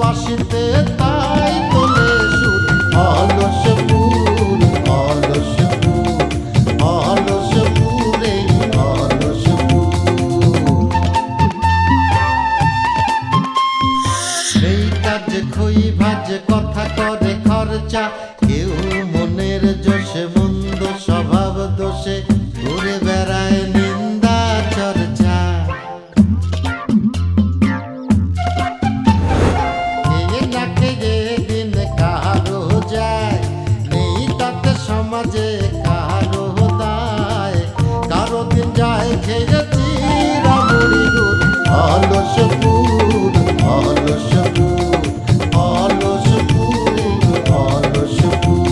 বাঁশিতে তাই তোলে সুর। অলস ফুল, অলস ফুল, অলস ফুলে অলস ফুল। এই কাজে খই ভাজে কথা করে খরচা, কেউ মনের জোশে মন্দ স্বভাব দোষে ঘুরে বেড়ায় নিন্দা চর্চা। খেয়ে না খেয়ে দিন কারো যায়, নেই তাতে সমাজে কারো দায়। কারো দিন যায় খেয়েছি রামুড়ি গুড়। অলস ফুল, অলস ফুল, অলস ফুল, অলস ফুল।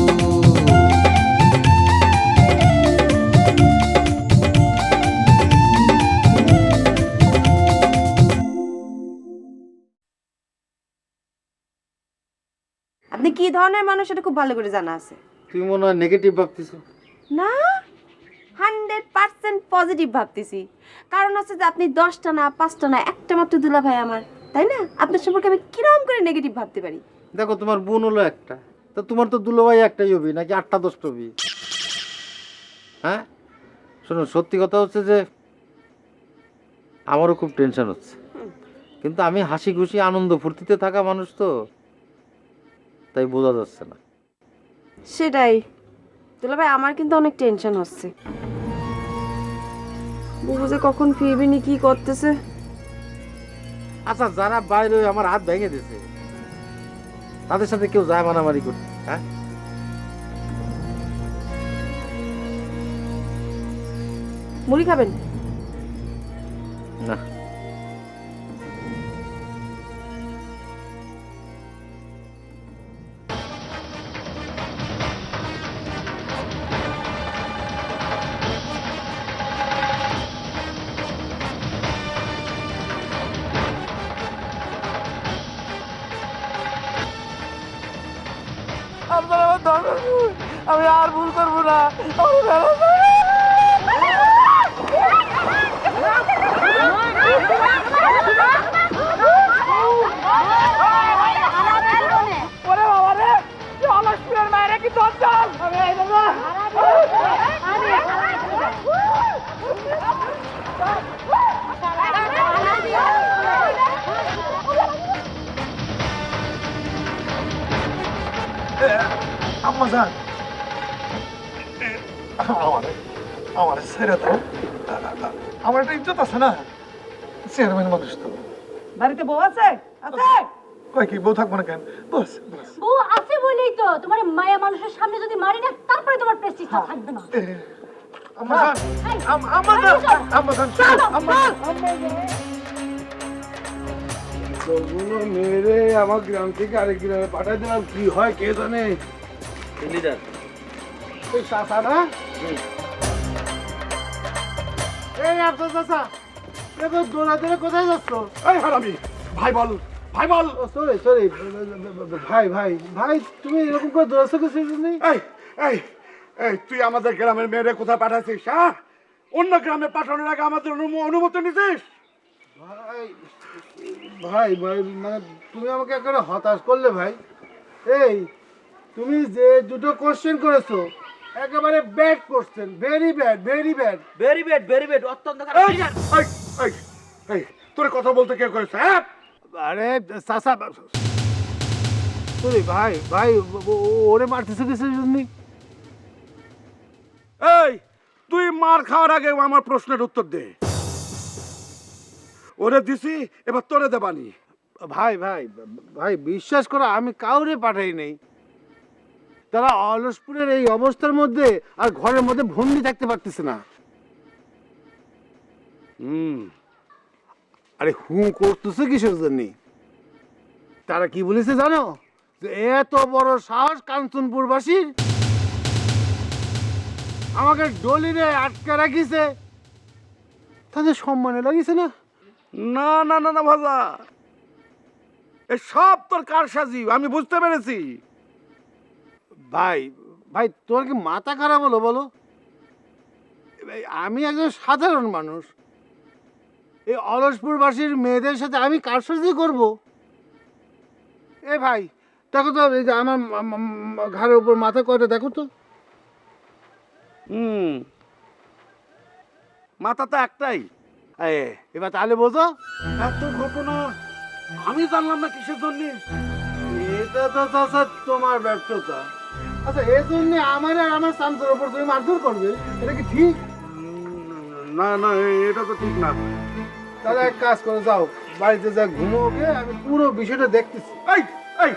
আপনি কি ধরনের মানুষ এটা খুব ভালো করে জানা আছে। তুমি মনে হয় নেগেটিভ ভাবতেছো। না, 100% পজিটিভ ভাবতেছি। কারণ হচ্ছে যে আপনি 10টা না 5টা না একটা মাত্র দুলা ভাই আমার, তাই না? আপনার সম্পর্কে আমি কিরকম করে নেগেটিভ ভাবতে পারি? দেখো তোমার বোন হলো একটা, তো তোমার তো দুলোভাই একটাই হবি নাকি 8টা 10টা হবি? হ্যাঁ শোনো, সত্যি কথা হচ্ছে যে আমারও খুব টেনশন হচ্ছে, কিন্তু আমি হাসি খুশি আনন্দ ফুর্তিতে থাকা মানুষ তো, তাই বোঝা যাচ্ছে না। সেটাই দুলা ভাই, আমার কিন্তু অনেক টেনশন হচ্ছে। বুবু যে কখন ফিরবি নি, কি করতেছে। আচ্ছা, যারা বাইরে আমার হাত ভেঙে দিয়েছে তাদের সাথে কেউ যায় মারামারি করতে? হ্যাঁ, মুড়ি খাবেন? না। আমি আর ভুল করবো না। আম্মাজান, আমার ছেড়ে দাও। আমার একটা ইজ্জত আছে না, চেয়ারম্যান মানুষ তো। বাড়িতে বউ আছে? আছে? কয় কি বউ থাকবো না কেন? বস বস। বউ আছে বলেই তো তোমার মায়া মানুষের সামনে যদি মারি না, তারপরে তোমার প্রেস্টিজটা থাকবে না। আম্মাজান, আম্মাজান, আম্মাজান, মেরে আমার গ্রাম থেকে আরেক গ্রামে পাঠাই দিলাম, কি হয় কে জানে। লিডার ওই চাচা না, এই আপনার চাচা, দেখো দৌড়া দৌড়ে কোথায় যাচ্ছ? এই হারামি, ভাই বল, ভাই বল। সরি সরি ভাই ভাই ভাই, তুমি এরকম করে দৌড়াচ্ছ কিছুর জন্য? এই এই এই তুই আমাদের গ্রামের মেয়েরে কোথায় পাঠাচ্ছিস? হ্যাঁ, অন্য গ্রামে পাঠানোর আগে আমাদের অনুমতি নিছিস? ভাই ভাই ভাই, মানে তুমি আমাকে একেবারে হতাশ করলে ভাই। এই তুমি যে দুটো কোশ্চেন করেছো একেবারে bad question, very bad, very bad. Very bad অত্যন্ত এই এই এই এই তোর কথা বলতে কে করেছে? হ্যাঁ, আরে চাচা, সরি ভাই ভাই, ওরে মারতেছে কিসের জন্য? এই তুই মার খাওয়ার আগে আমার প্রশ্নের উত্তর দে। ওরে দিছি, এবার তোরে দেবানি। ভাই ভাই ভাই, বিশ্বাস করো আমি কাউরে পাঠাই নেই। তারা অলসপুরের এই অবস্থার মধ্যে আর ঘরের মধ্যে বন্দি থাকতে পারতেছে না। আরে হু করতেছে কিসের জন্য? তারা কি বলেছে জানো? যে এত বড় সাহস কাঞ্চনপুরবাসীর, আমাকে ডলিরে আটকে রাখিছে, তাদের সম্মানে লাগিছে না? না না না না ভাজা, এ সব তোর কারসাজি, আমি বুঝতে পেরেছি। ভাই ভাই, তোমার কি মাথা খারাপ হলো বলো? আমি একজন সাধারণ মানুষ, এই অলসপুরবাসীর মেয়েদের সাথে আমি কারসাজি করব? এ ভাই দেখো তো এই যে আমার ঘাড়ের উপর মাথা কয়টা দেখো তো। মাথা তো একটাই। এবার তাহলে বোঝো। এত ঘটনা আমি জানলাম না কিসের জন্য। এটা তো চাচা তোমার ব্যর্থতা। আচ্ছা এই জন্য আমার আর আমার শামসুর উপর তুমি মারধর করবে, এটা কি ঠিক? না না, এটা তো ঠিক না। তাহলে এক কাজ করে যাও, বাড়িতে যা ঘুমোকে, আমি পুরো বিষয়টা দেখতেছি। এই এই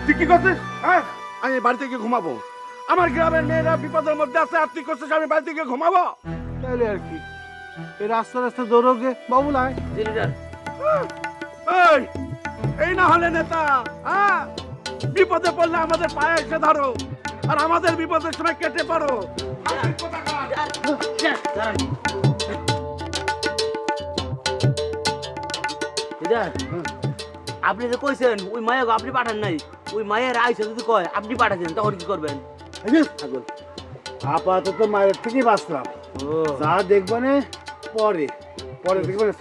তুই কি করছিস? হ্যাঁ, আমি বাড়িতে গিয়ে ঘুমাবো। আমার গ্রামের মেয়েরা বিপদের মধ্যে আছে, আর তুই করছিস আমি বাড়িতে গিয়ে ঘুমাবো? তাহলে আর কি, এই রাস্তা রাস্তা দৌড়োকে বাবু লাই। এই এই না হলে নেতা, হ্যাঁ? বিপদে পড়লে আমাদের পায়ে এসে ধরো, আর আমাদের বিপদের সময় কেটে পড়ো। আপনি যে কইছেন ওই মায়াকে আপনি পাঠান নাই, ওই মায়ের আইসে যদি কয় আপনি পাঠাচ্ছেন তখন কি করবেন? আপাতত মায়ের থেকেই বাঁচলাম, যা দেখবানে পরে পরে দেখবানে।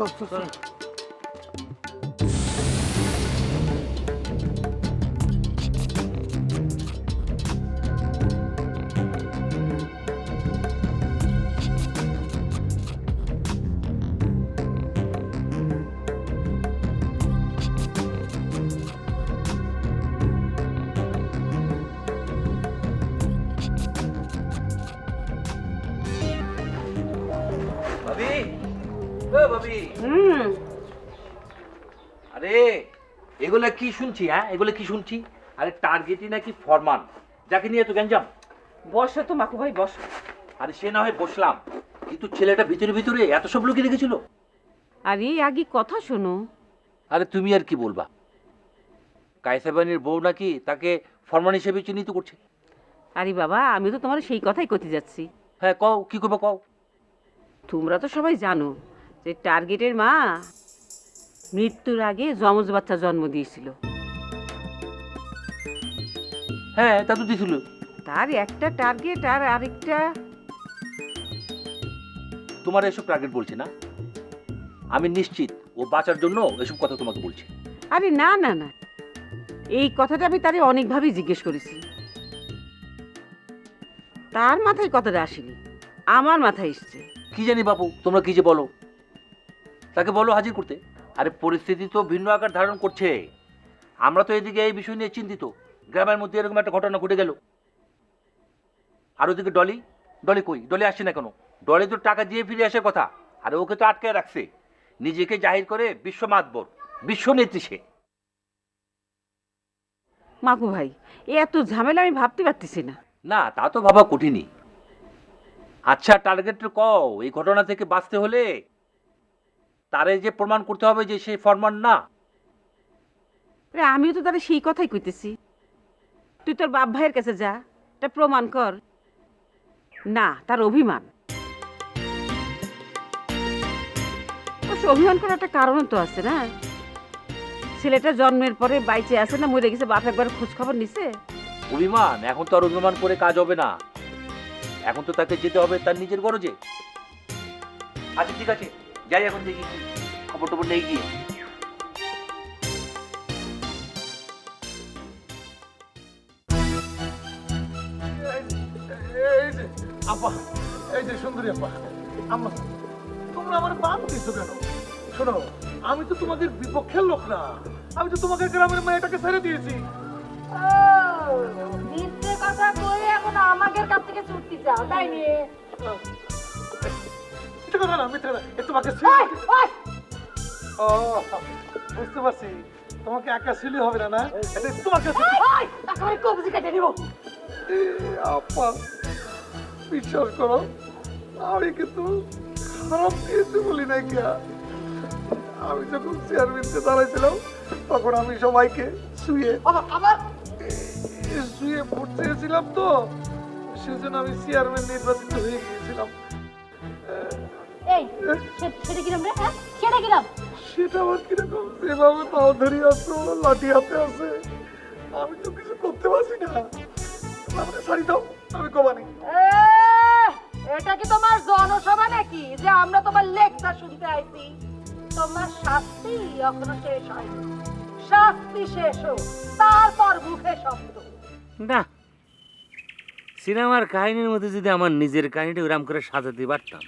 ভাবি, ও ভাবি, আরে এগুলা কি শুনছি? হ্যাঁ, এগুলা কি শুনছি? আরে টার্গেটই নাকি ফরমান, যাকে নিয়ে তো গ্যাঞ্জাম। বসো তো মাকু ভাই, বসো। আরে সে না হয় বসলাম, কিন্তু ছেলেটা ভিতরে ভিতরে এত সব লোকে রেখেছিল। আরে আগে কথা শোনো। আরে তুমি আর কি বলবা? কায়সাবানির বউ নাকি তাকে ফরমান হিসেবে চিহ্নিত করছে। আরে বাবা, আমি তো তোমার সেই কথাই করতে যাচ্ছি। হ্যাঁ কও, কি করবো কও। তোমরা তো সবাই জানো যে টার্গেটের মা মৃত্যুর আগে যমজ বাচ্চা জন্ম দিয়েছিল। হ্যাঁ তা তো দিছিল। তার একটা টার্গেট আর আরেকটা। তোমার এসব টার্গেট বলছে না? আমি নিশ্চিত ও বাঁচার জন্য এসব কথা তোমাকে বলছে। আরে না না না, এই কথাটা আমি তারে অনেকভাবেই জিজ্ঞেস করেছি, তার মাথায় কথাটা আসেনি, আমার মাথায় এসছে। কি জানি বাবু, তোমরা কি যে বলো, তাকে বলো হাজির করতে। আরে পরিস্থিতি তো ভিন্ন আকার ধারণ করছে। আমরা তো এদিকে এই বিষয় নিয়ে চিন্তিত, গ্রামের মধ্যে এরকম একটা ঘটনা ঘটে গেল। আর ওদিকে ডলি, ডলি কই? ডলি আসছে না কেন? ডলি তো টাকা দিয়ে ফিরে আসার কথা, আর ওকে তো আটকে রাখছে। নিজেকে জাহির করে বিশ্ব মাতবর, বিশ্ব নেত্রী সে। মাকু ভাই, এত ঝামেলা আমি ভাবতে পারতেছি না। না তা তো ভাবা কঠিনই। আচ্ছা টার্গেটের কও, এই ঘটনা থেকে বাঁচতে হলে তারে যে প্রমাণ করতে হবে যে সে ফরমান না। আরে আমিও তো তারে সেই কথাই কইতেছি, তুই তোর বাপ ভাইয়ের কাছে যা, এটা প্রমাণ কর না তার অভিমান। অবশ্য অভিমান করার একটা কারণ তো আছে না। ছেলেটা জন্মের পরে বাইচে আছে না মরে গেছে, বাপ একবার খোঁজ খবর নিছে? অভিমান এখন তো আর অভিমান করে কাজ হবে না, এখন তো তাকে যেতে হবে তার নিজের গরজে। আচ্ছা ঠিক আছে, যাই এখন দেখি কি খবর টবর নেই গিয়ে। আপা, এই যে সুন্দরী আপা, আম্মা, তোমরা আমার বাদ দিছো কেন? শোনো, আমি তো তোমাদের বিপক্ষের লোক না, আমি তো তোমাকে গ্রামের মেয়েটাকে ছেড়ে দিয়েছি। মিথ্যে কথা কয়ে এখন আমাদের কাছ থেকে ছুটতে চাও, তাই নিয়ে? মিথ্যে কথা না, মিথ্যে না, এ তোমাকে ও বুঝতে পারছি, তোমাকে একা ছিলি হবে না, না তোমাকে একেবারে কবজি কেটে নিব। আপা বিশ্বাস করো, আমি কিন্তু খারাপ কিছু বলি নাই। আমি যখন চেয়ারম্যানকে দাঁড়াইছিলাম তখন আমি সবাইকে শুয়ে শুয়ে ভোট চেয়েছিলাম, তো সেজন্য আমি চেয়ারম্যান নির্বাচিত হয়ে গিয়েছিলাম। এই সেটা কিরম রে? হ্যাঁ সেটা কিরম? সেটা আবার কিরকম? যেভাবে তাও ধরি আসছো, লাঠি হাতে আছে, আমি তো কিছু করতে পারছি না। আমাকে ছাড়ি দাও, আমি কমানি। এটা কি তোমার জনসভা নাকি যে আমরা তোমার লেকচার শুনতে আইছি? তোমার শাস্তি এখনো শেষ হয়নি। শাস্তি শেষ হোক, তারপর মুখে শব্দ। না, সিনেমার কাহিনীর মধ্যে যদি আমার নিজের কাহিনীটা ওরকম করে সাজাতে পারতাম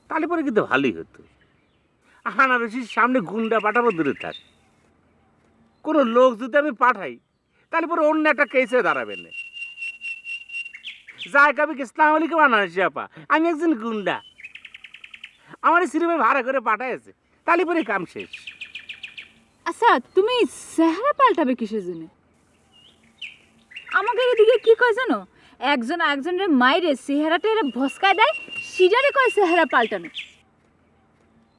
তাহলে পরে কিন্তু ভালোই হতো। আনা বেশি সামনে গুন্ডা পাঠাবো দূরে থাক, কোনো লোক যদি আমি পাঠাই তাহলে পরে অন্য একটা কেসে দাঁড়াবে না। যাই কবি ইসলাম আলীকে বানানো আপা, আমি একজন গুন্ডা, আমার সিনেমায় ভাড়া করে পাঠাইছে, তাহলে পরে কাম শেষ। আচ্ছা, তুমি চেহারা পাল্টাবে কিসের জন্য? আমাকে এদিকে কি কয় জানো, একজন একজনের মায়ের চেহারাটা এরা ভস্কায় দেয়, সিরারে কয় চেহারা পাল্টানো।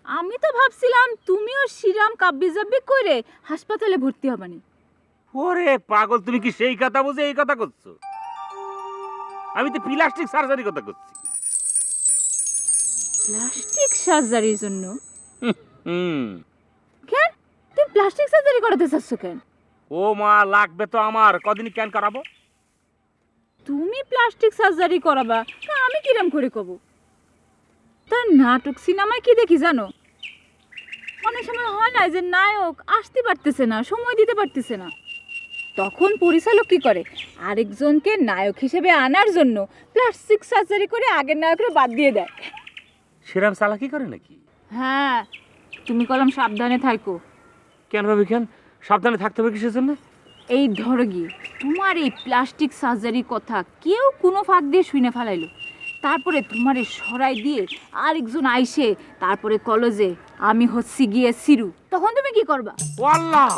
আমি তো ভাবছিলাম তুমিও সিরাম কাব্যি জাব্বি করে হাসপাতালে ভর্তি হবানি। ওরে পাগল, তুমি কি সেই কথা বুঝে এই কথা করছো? আমি তো প্লাস্টিক সার্জারি কথা করছি। প্লাস্টিক সার্জারির জন্য? হুম। কেন তুমি প্লাস্টিক সার্জারি করাতে চাচ্ছ কেন? ও মা, লাগবে তো আমার, কদিন কেন করাবো? তুমি প্লাস্টিক সার্জারি করাবা, তা আমি কিরম করে কব? তার নাটক সিনেমায় কি দেখি জানো, অনেক সময় হয় না যে নায়ক আসতে পারতেছে না, সময় দিতে পারতেছে না, তখন পরিচালক কি করে, আরেকজনকে নায়ক হিসেবে আনার জন্য প্লাস্টিক সার্জারি করে আগের নায়করা বাদ দিয়ে দেয়। সেরাম চালাকি করে নাকি? হ্যাঁ, তুমি কলম সাবধানে থাকো। কেন ভাবি, কেন সাবধানে থাকতে হবে কিসের জন্য? এই ধরো গিয়ে তোমার এই প্লাস্টিক সার্জারির কথা কেউ কোনো ফাঁক দিয়ে শুনে ফেলাইলো, তারপরে তোমার সরাই দিয়ে আরেকজন আইসে তারপরে কলেজে আমি হচ্ছি গিয়ে সিরু, তখন তুমি কি করবা? ও আল্লাহ,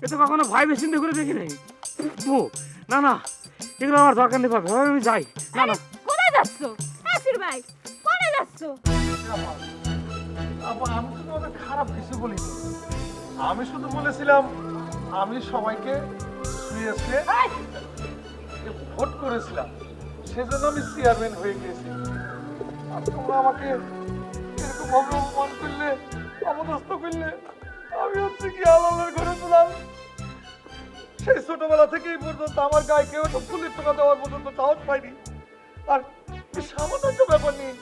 এ তো কখনো ভয় চিন্তা করে দেখি নাই। ও না না, এগুলো আমার দরকার নেই ভাবে, আমি যাই। না না, কোথায় যাচ্ছ? হ্যাঁ সিরু ভাই, কোথায় যাচ্ছ? আমি তো তোমাদের খারাপ কিছু বলিনি, আমি শুধু বলেছিলাম আমি সবাইকে শুয়ে ভোট করেছিলাম, সেজন্য আমি চেয়ারম্যান হয়ে গিয়েছি। আর তোমরা আমাকে এরকম ভাবে অপমান করলে, অপদস্থ করলে। আমি হচ্ছে কি আলালের ঘরে ছিলাম, সেই ছোটবেলা থেকে এই পর্যন্ত আমার গায়ে কেউ একটা ফুলের টাকা দেওয়ার পর্যন্ত সাহস পাইনি। আর এই সামান্য একটা ব্যাপার নেই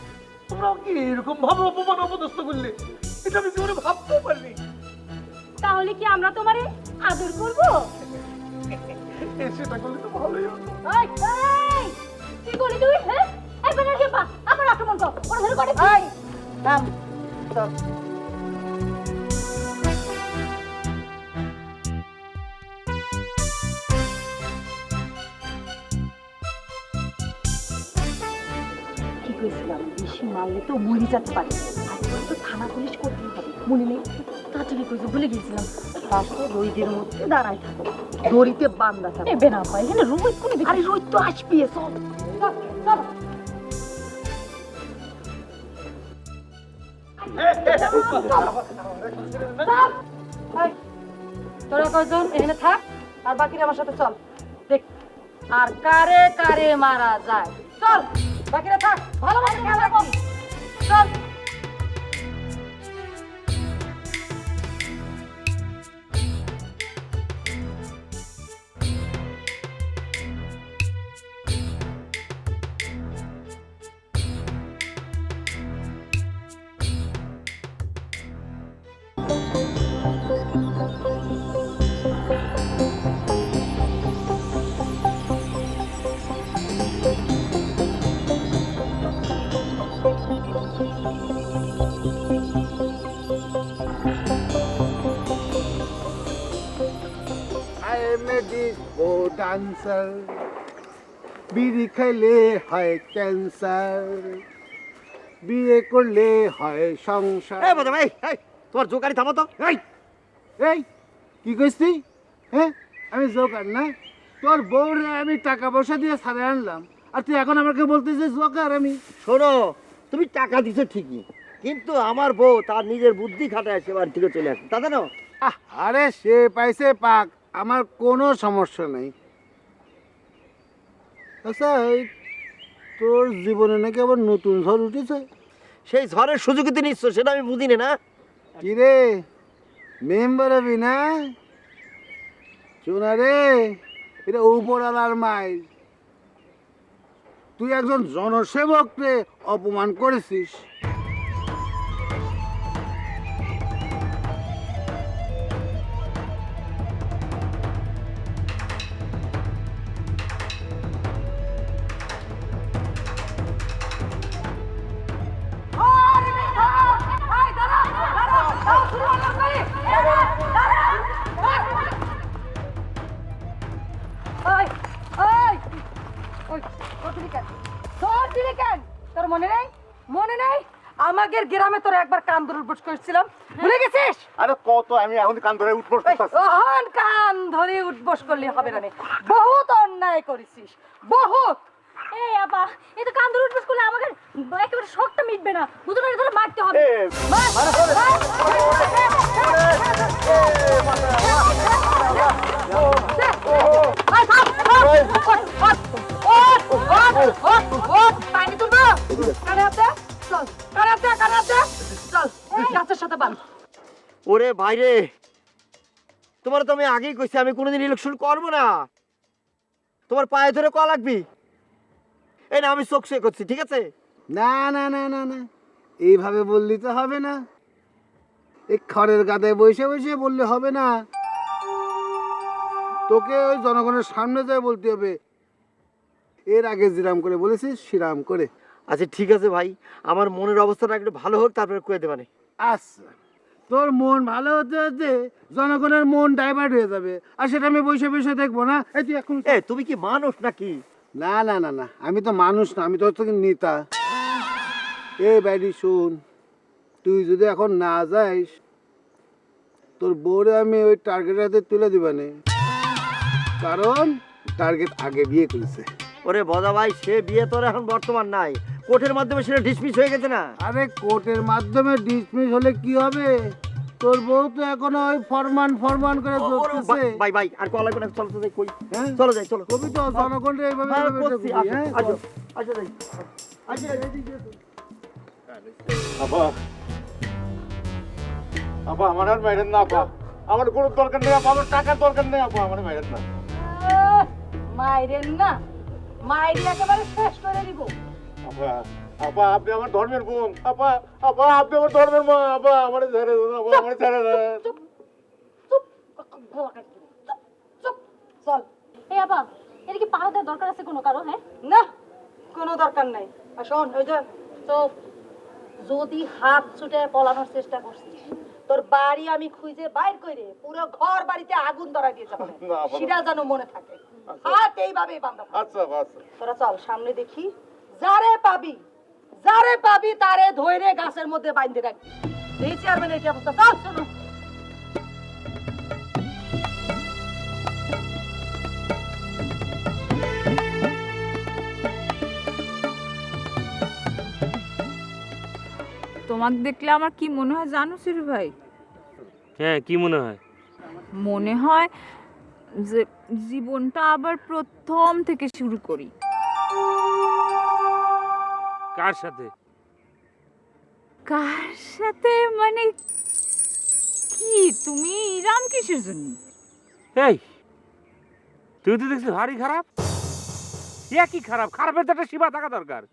তোমরা আমাকে এরকম ভাবে অপমান অপদস্থ করলে, এটা আমি জীবনে ভাবতেও পারিনি। তাহলে কি আমরা তোমারে আদর করবো? সেটা করলে তো ভালোই হতো। এই, এই, কি করলি তুই? হ্যাঁ, এই বেনারসি আপা, আমার আক্রমণ কর, ওরা ধরে করে। এই, থাম, থাম। কি কইছিলাম, বেশি মারলে তো মরে যেতে পারে, আর তো থানা পুলিশ করতেই হবে, মনে নেই? তাড়াতাড়ি কইছে, ভুলে গেছিলাম। রাস্তা রোদের মধ্যে দাঁড়াই থাকো, দড়িতে বান্ধা থাকো। এ বেনা পাই, এখানে রোদ কোনে দেখি? আরে রোদ তো আসবি, চল চল চল। তোরা কয়জন এখানে থাক, আর বাকিরা আমার সাথে চল, দেখ আর কারে কারে মারা যায়। চল, বাকিরা থাক, ভালো মতো খেয়াল রাখো। চল। ডান্সার, বিড়ি খাইলে হয় ক্যান্সার, বিয়ে করলে হয় সংসার। তোমার জোকারি থামো তো। এই কি কইস তুই? হ্যাঁ, আমি জোকার না? তোর বউরে আমি টাকা পয়সা দিয়ে ছাড়ে আনলাম, আর তুই এখন আমাকে বলতেছিস জোকার? আমি শোনো, তুমি টাকা দিছো ঠিকই, কিন্তু আমার বউ তার নিজের বুদ্ধি খাটায় সে বাড়ি থেকে চলে আসে, তা জানো? আরে সে পাইছে পাক, আমার কোনো সমস্যা নেই। আচ্ছা, তোর জীবনে নাকি আবার নতুন ঝড় উঠেছে? সেই ঝড়ের সুযোগই তো নিচ্ছ, সেটা আমি বুঝি না। কি রে, মেম্বার হবি না? শোনা রে, এটা উপরালার মাই, তুই একজন জনসেবককে অপমান করেছিস। দিলি কেন? দৌড় দিলি কেন? তোর মনে নেই? মনে নেই আমাদের গ্রামে তোর একবার কান ধরে উঠবস করেছিলাম, ভুলে গেছিস? আরে কত আমি এখন কান ধরে উঠবো। ওহন কান ধরে উঠবস করলে হবে না রে, বহুত অন্যায় করেছিস, বহুত। এই আপা এই তো কান্দর উঠবস করলে আমাকে একেবারে শখটা মিটবে না, বুঝতে পারি ধরে মারতে হবে। পানি তুলবো, কানে হাতে চল, কানে হাতে চল, গাছের সাথে বাঁধ। ওরে ভাইরে, তোমার তো আমি আগেই কইছি আমি কোনোদিন ইলেকশন করবো না। তোমার পায়ে ধরে কল লাগবি, এই না আমি চোখ শুয়ে করছি, ঠিক আছে? না না না না না, এইভাবে বললি তো হবে না। এই খড়ের গাদায় বসে বসে বললে হবে না, তোকে ওই জনগণের সামনে যায় বলতে হবে। এর আগে জিরাম করে বলেছিস, শিরাম করে। আচ্ছা ঠিক আছে ভাই, আমার মনের অবস্থাটা একটু ভালো হোক, তারপরে কয়ে দেবানে। আচ্ছা, তোর মন ভালো হতে হতে জনগণের মন ডাইভার্ট হয়ে যাবে, আর সেটা আমি বসে বসে দেখবো না। এই তুই এখন তুমি কি মানুষ নাকি? না না না না, আমি তো মানুষ না, আমি তো তোকে নেতা। এ ব্যাডি শুন, তুই যদি এখন না যাইস, তোর বউরে আমি ওই টার্গেটের হাতে তুলে দিবানে, কারণ টার্গেট আগে বিয়ে করেছে। ওরে বদা ভাই, সে বিয়ে তোর এখন বর্তমান নাই, কোর্টের মাধ্যমে সেটা ডিসমিস হয়ে গেছে না? আরে কোর্টের মাধ্যমে ডিসমিস হলে কি হবে, তোর বউ তো এখনো ওই ফরমান করে চলতেছে। ভাই ভাই আর কল লাগবে না, চলো তো যাই, কই হ্যাঁ চলো যাই, চলো। কবি তো জনগণের এইভাবে হ্যাঁ, এইভাবে করছি, করবি, আসো, হ্যাঁ? আসো, আসো যাই, আসো, এদিক দিয়ে চলো। আপা আপা আমার আর মেরেন না আপা, আমার কোনো দরকার নেই আপা, আমার টাকার দরকার নেই আপা, আমার মেরেন না। মাইরেন না, মাইরি একেবারে শেষ করে দিব। আপা আপা আপনি আমার ধর্মের বোন, আপা আপা আপনি আমার ধর্মের মা, আপা আমার ছেড়ে দেন, আপা আমার ছেড়ে দেন। চুপ চুপ, চল। এই আপা এটা কি পাহাড় দেওয়ার দরকার আছে কোনো কারো? হ্যাঁ না, কোনো দরকার নাই। আর শোন, ওই যে চুপ, যদি হাত ছুটে পলানোর চেষ্টা করছিস, তোর বাড়ি আমি খুঁজে বাইর করে পুরো ঘর বাড়িতে আগুন ধরা দিয়ে যাবো, না, বাবা। সেটা যেন মনে থাকে। হাত এইভাবে বাঁধা থাকবে। আচ্ছা আচ্ছা, তোরা চল সামনে দেখি, যারে পাবি তারে ধরে গাছের মধ্যে বাইন্ধে রাখবি। এই চেয়ারম্যানের কি অবস্থা? চল চলো। তোমাকে দেখলে আমার কি মনে হয় জানো সিরু ভাই? হ্যাঁ, কি মনে হয়? মনে হয় যে জীবনটা আবার প্রথম থেকে শুরু করি। কার সাথে? কার সাথে মানে কি, তুমি রাম কিসের জন্য? এই তুই তো দেখছিস ভারী খারাপ। কি খারাপ? খারাপের তো একটা সীমা থাকা দরকার।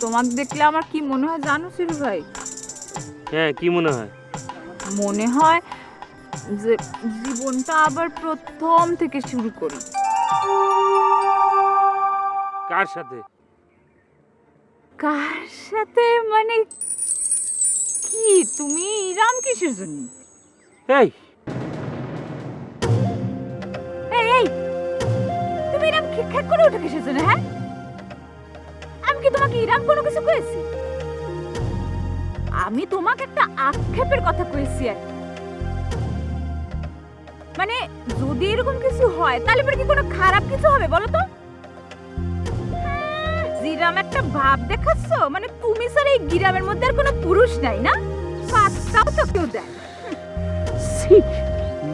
তোমাকে দেখলে আমার কি মনে হয় জানো সিরু ভাই? হ্যাঁ, কি মনে হয়? মনে হয় যে জীবনটা আবার প্রথম থেকে শুরু করি। কার সাথে? কার সাথে মানে কি, তুমি রাম কিসের জন্য? এই এই এই তুমি এরকম খিটখাট করে ওঠো কিসের জন্য? হ্যাঁ, আমি কি তোমাকে ইরাম কোনো কিছু করেছি? আমি তোমাকে একটা আক্ষেপের কথা কইছি আর কি। মানে যদি এরকম কিছু হয় তাহলে পরে কি কোনো খারাপ কিছু হবে বলো তো? জিরাম একটা ভাব দেখাচ্ছ, মানে তুমি স্যার এই গিরামের মধ্যে আর কোনো পুরুষ নাই না, পাত্তাও তো কেউ দেয়।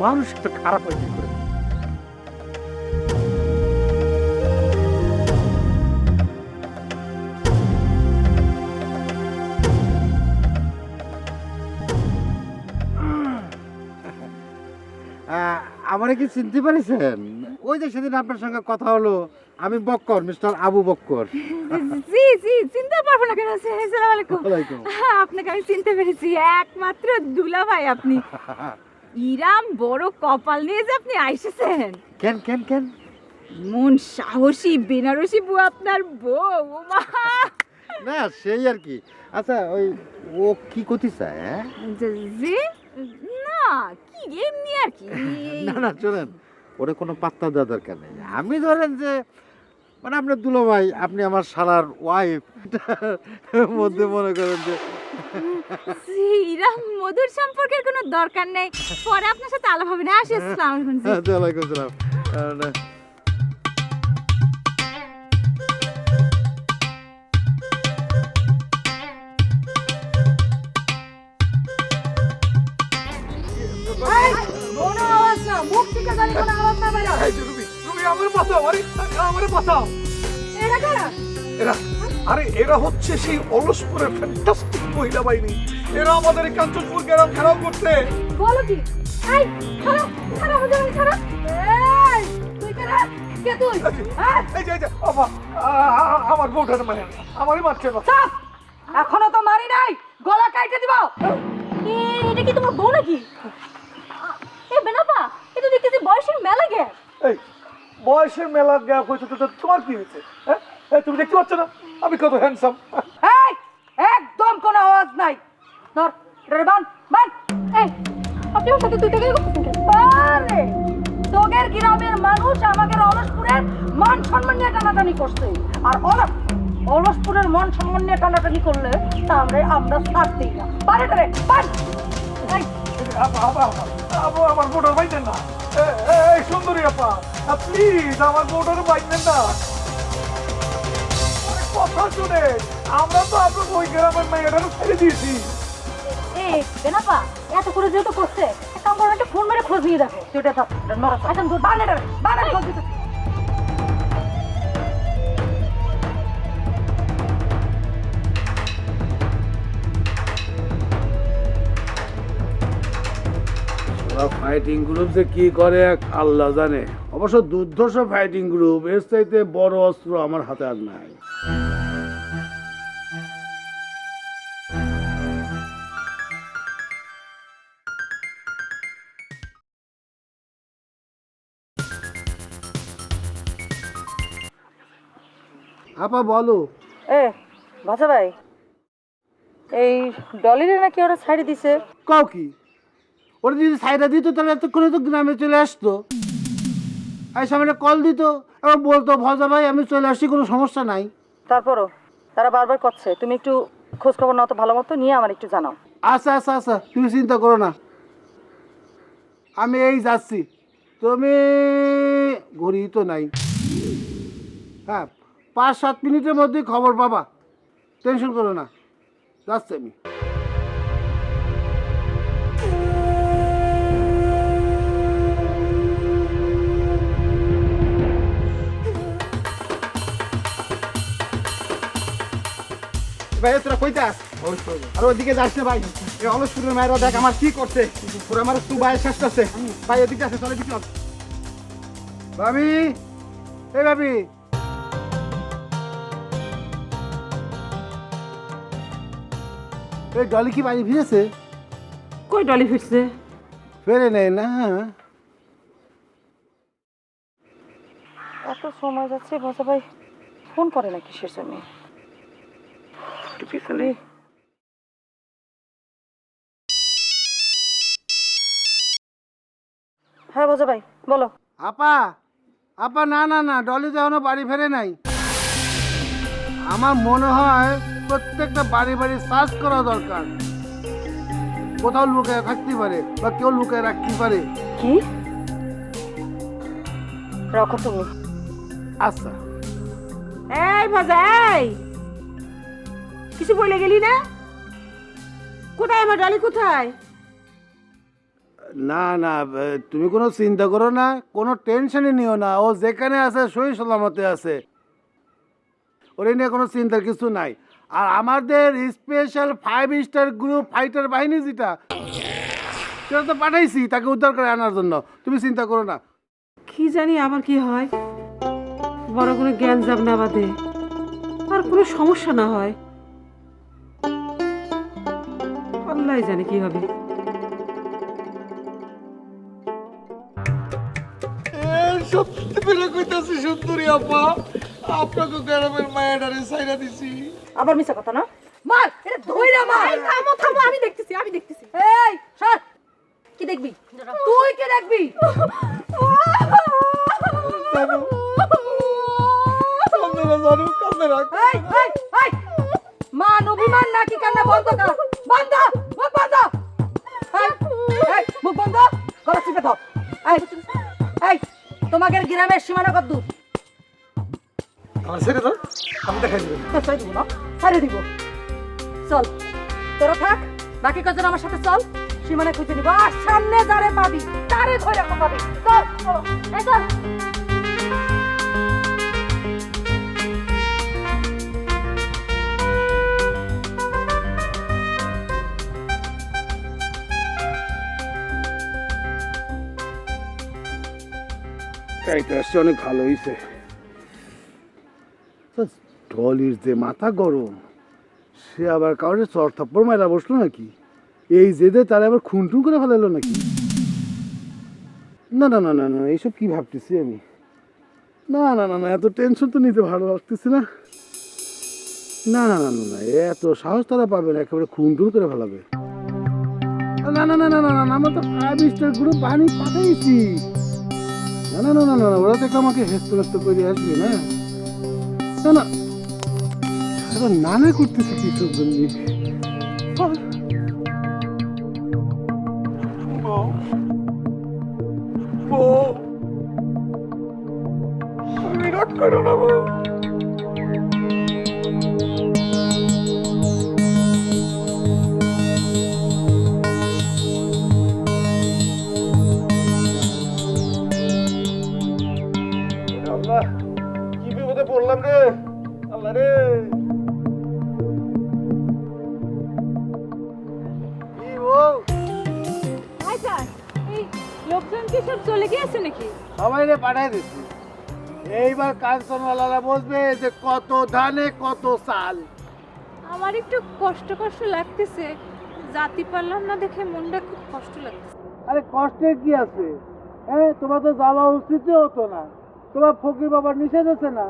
মানুষ তো খারাপ হয়ে কি করে? আমারে কি চিনতে পারিছেন? ওই যে সেদিন আপনার সঙ্গে কথা হলো, আমি বক্কর, মিস্টার আবু বক্কর। জি জি, চিনতে পারবো না কেন? আসসালামু আলাইকুম। ওয়ালাইকুম। আপনাকে আমি চিনতে পেরেছি, একমাত্র দুলা ভাই আপনি। ইরাম বড় কপাল নিয়ে যে আপনি আইসেছেন। কেন কেন কেন? মন সাহসী বেনারসি বউ আপনার বউ। ও মা! না সেই আর কি। আচ্ছা ওই ও কি করতে চায়? হ্যাঁ? জি না, কি এমনি আর কি। না না শোনেন, ওরে কোনো পাত্তা দেওয়া দরকার নেই। আমি ধরেন যে মানে আপনার দুলো ভাই, আপনি আমার শালার ওয়াইফ, মধ্যে মনে করেন যে জি, ইরাম মধুর সম্পর্কের কোনো দরকার নেই, পরে আপনার সাথে আলাপ হবে না। আসি, আসসালামু আলাইকুম জি। ওয়ালাইকুম আসসালাম। কোনো আওয়াজ না, মুখ থেকে জানি কোনো আওয়াজ না বেরো। এই যে রুবি, রুবি আমারে বাঁচাও, আমারে বাঁচাও। এরা কারা? আরে এরা হচ্ছে সেই অলসপুরের ফ্যান্টাস্টিক মহিলা বাহিনী। এরা আমাদের এই কাঞ্চনপুর গ্রাম ঘেরাও করতে। বলো কি? এই ছাড়ো, ছাড়ো হুজুর, ছাড়ো। এই তুই কারা? কে তুই? হ্যাঁ? এই যে বাবা, আমার বউটার মানে আমারই মারছে না। চাপ! এখনো তো মারি নাই, গলা কাইটে দিব। এটা কি তোমার বউ নাকি? এ বেনাপা, এটা দেখতেছি বয়সের মেলা গে। এই বয়সের মেলা গ্যাপ হয়েছে তো তোমার কি হয়েছে? হ্যাঁ, তুমি দেখতে পাচ্ছ না আমি কত হ্যান্ডসাম? এই একদম কোনো আওয়াজ নাই। ধর, রেবান বান। এই আপনি ওর সাথে তুই থেকে আরে তোগের গ্রামের মানুষ আমাকে অলসপুরের মান সম্মান নিয়ে টানাটানি করছে, আর অলসপুরের মান সম্মান নিয়ে টানাটানি করলে তাহলে আমরা ছাড়তেই না। পারে রে পার। এই আমার বউটার বাইতেন না। এই সুন্দরী আপা, প্লিজ আমার বউটার বাইতেন না। কথা শুনে আমরা তো আপনার ওই গ্রামের মেয়েটারও ছেড়ে দিয়েছি। এই বেনাপা এত করে যেহেতু করছে, এক কাম করো, একটা ফোন মেরে খোঁজ নিয়ে দেখো যেটা থাক নরস। এখন তো বানাটা খোঁজ দিতে। ফাইটিং গ্রুপ যে কি করে এক আল্লাহ জানে। অবশ্য দুর্ধর্ষ ফাইটিং গ্রুপ, এর চাইতে বড় অস্ত্র আমার হাতে আর নাই। আপা বলো। এ ভাষা ভাই, এই ডলিরে নাকি ওরা ছাড়ি দিছে। কাউ কি? ওরা যদি সাইডা দিত তাহলে এতক্ষণে তো গ্রামে চলে আসতো। আর সামনে কল দিত, এবার বলতো ভজা ভাই আমি চলে আসছি, কোনো সমস্যা নাই। তারপরও তারা বারবার করছে, তুমি একটু খোঁজ খবর নাও তো ভালো মতো, নিয়ে আমার একটু জানাও। আচ্ছা আচ্ছা আচ্ছা, তুমি চিন্তা করো না, আমি এই যাচ্ছি। তুমি ঘড়ি তো নাই। হ্যাঁ, 5-7 মিনিটের মধ্যে খবর পাবা, টেনশন করো না, যাচ্ছি আমি। ভাই তোরা কই যাস? আর ওইদিকে যাস না ভাই, এই অলসপুরের মায়েরা দেখ আমার কি করছে। ওরা আমার তু ভাইয়ের শেষ করছে ভাই, ওদিকে আছে, চলে দিকে। ভাবি, এই ভাবি, এই ডলি কি বাড়ি ফিরেছে? কই ডলি ফিরছে? ফেরে নেই না। এত সময় যাচ্ছে, ভাষা ভাই ফোন করে না কিসের জন্য? হ্যাঁ ভাষা ভাই বলো। আপা, আপা না না না, ডলি তো এখনো বাড়ি ফেরে নাই। আমার মনে হয় প্রত্যেকটা বাড়ি বাড়ি সার্চ করা দরকার, কোথাও লুকায় থাকতে পারে বা কেউ লুকায় রাখতে পারে। কি রাখো তুমি? আচ্ছা। এই ভাজা, এই কিছু বলে গেলি না? কোথায় আমার ডালি, কোথায়? না না, তুমি কোনো চিন্তা করো না, কোনো টেনশনই নিও না। ও যেখানে আছে সই সালামতে আছে, ওরে নিয়ে কোনো চিন্তার কিছু নাই। আর আমাদের স্পেশাল 5 স্টার গ্রুপ ফাইটার বাহিনী যেটা, সেটা তো পাঠাইছি তাকে উদ্ধার করে আনার জন্য, তুমি চিন্তা করো না। কি জানি আবার কি হয়, বড় কোনো জ্ঞান যাব না বাদে আর কোনো সমস্যা না হয়। আল্লাহ জানে কি হবে। সত্যি করে কইতাছি সুন্দরী আপা, আপনাকে গ্রামের মায়াডারে সাইরা দিছি। আবার মিছা কথা না, মার এটা ধইরা মার। থামো থামো, আমি দেখতেছি। এই সর, কি দেখবি তুই? কি দেখবি? এই এই এই, মান অভিমান নাকি কান্না বন্ধ কর, বন্ধ, মুখ বন্ধ। এই এই, মুখ বন্ধ, গলা চিপে ধর। এই এই, তোমাদের গ্রামের সীমানা কত দূর? আমার ছেড়ে দাও, আমি দেখাই দিব। ছেড়ে দিব না, ছেড়ে দিব। চল তোরা থাক, বাকি কজন আমার সাথে চল, সীমানা খুঁজে নিব। আর সামনে যারে পাবি তারে ধরে পাবি। চল চলো, এই চল। তাইটা আসছে, অনেক ভালো হয়েছে। টলির যে মাথা গরম, সে আবার কাউরে চর থাপ্পড় মারা বসলো নাকি? এই জেদে তারা আবার খুনটুন করে ফেলালো নাকি? না না না না না, এইসব কি ভাবতেছি আমি? না না না না, এত টেনশন তো নিতে ভালো লাগতেছে না। না না না না না, এত সাহস তারা পাবে না, একেবারে খুনটুন করে ফেলাবে। না না না না না না, আমরা তো 5 স্টার গ্রুপ বাহিনী পাঠাইছি। না না না না না, ওরা তো আমাকে হেস্ত হেস্ত করে আসবে না। না না, এখন নানা করতেছে কি সব জন্য। বিরাট করো না বউ। আল্লাহ, কি বিপদে পড়লাম রে, আল্লাহ রে। কি বউ? আচ্ছা, এই লোকজন কি সব চলে গিয়েছে নাকি? সবাই রে পাঠাই দিচ্ছি। এইবার কাঞ্চনওয়ালারা বসবে যে কত ধানে কত চাল। আমার একটু কষ্ট কষ্ট লাগতেছে, জাতি পারলাম না দেখে মনটা খুব কষ্ট লাগতেছে। আরে কষ্টের কি আছে? হ্যাঁ, তোমার তো যাওয়া উচিত হতো না। তোমার ফকির বাবার নিষেধ আছে না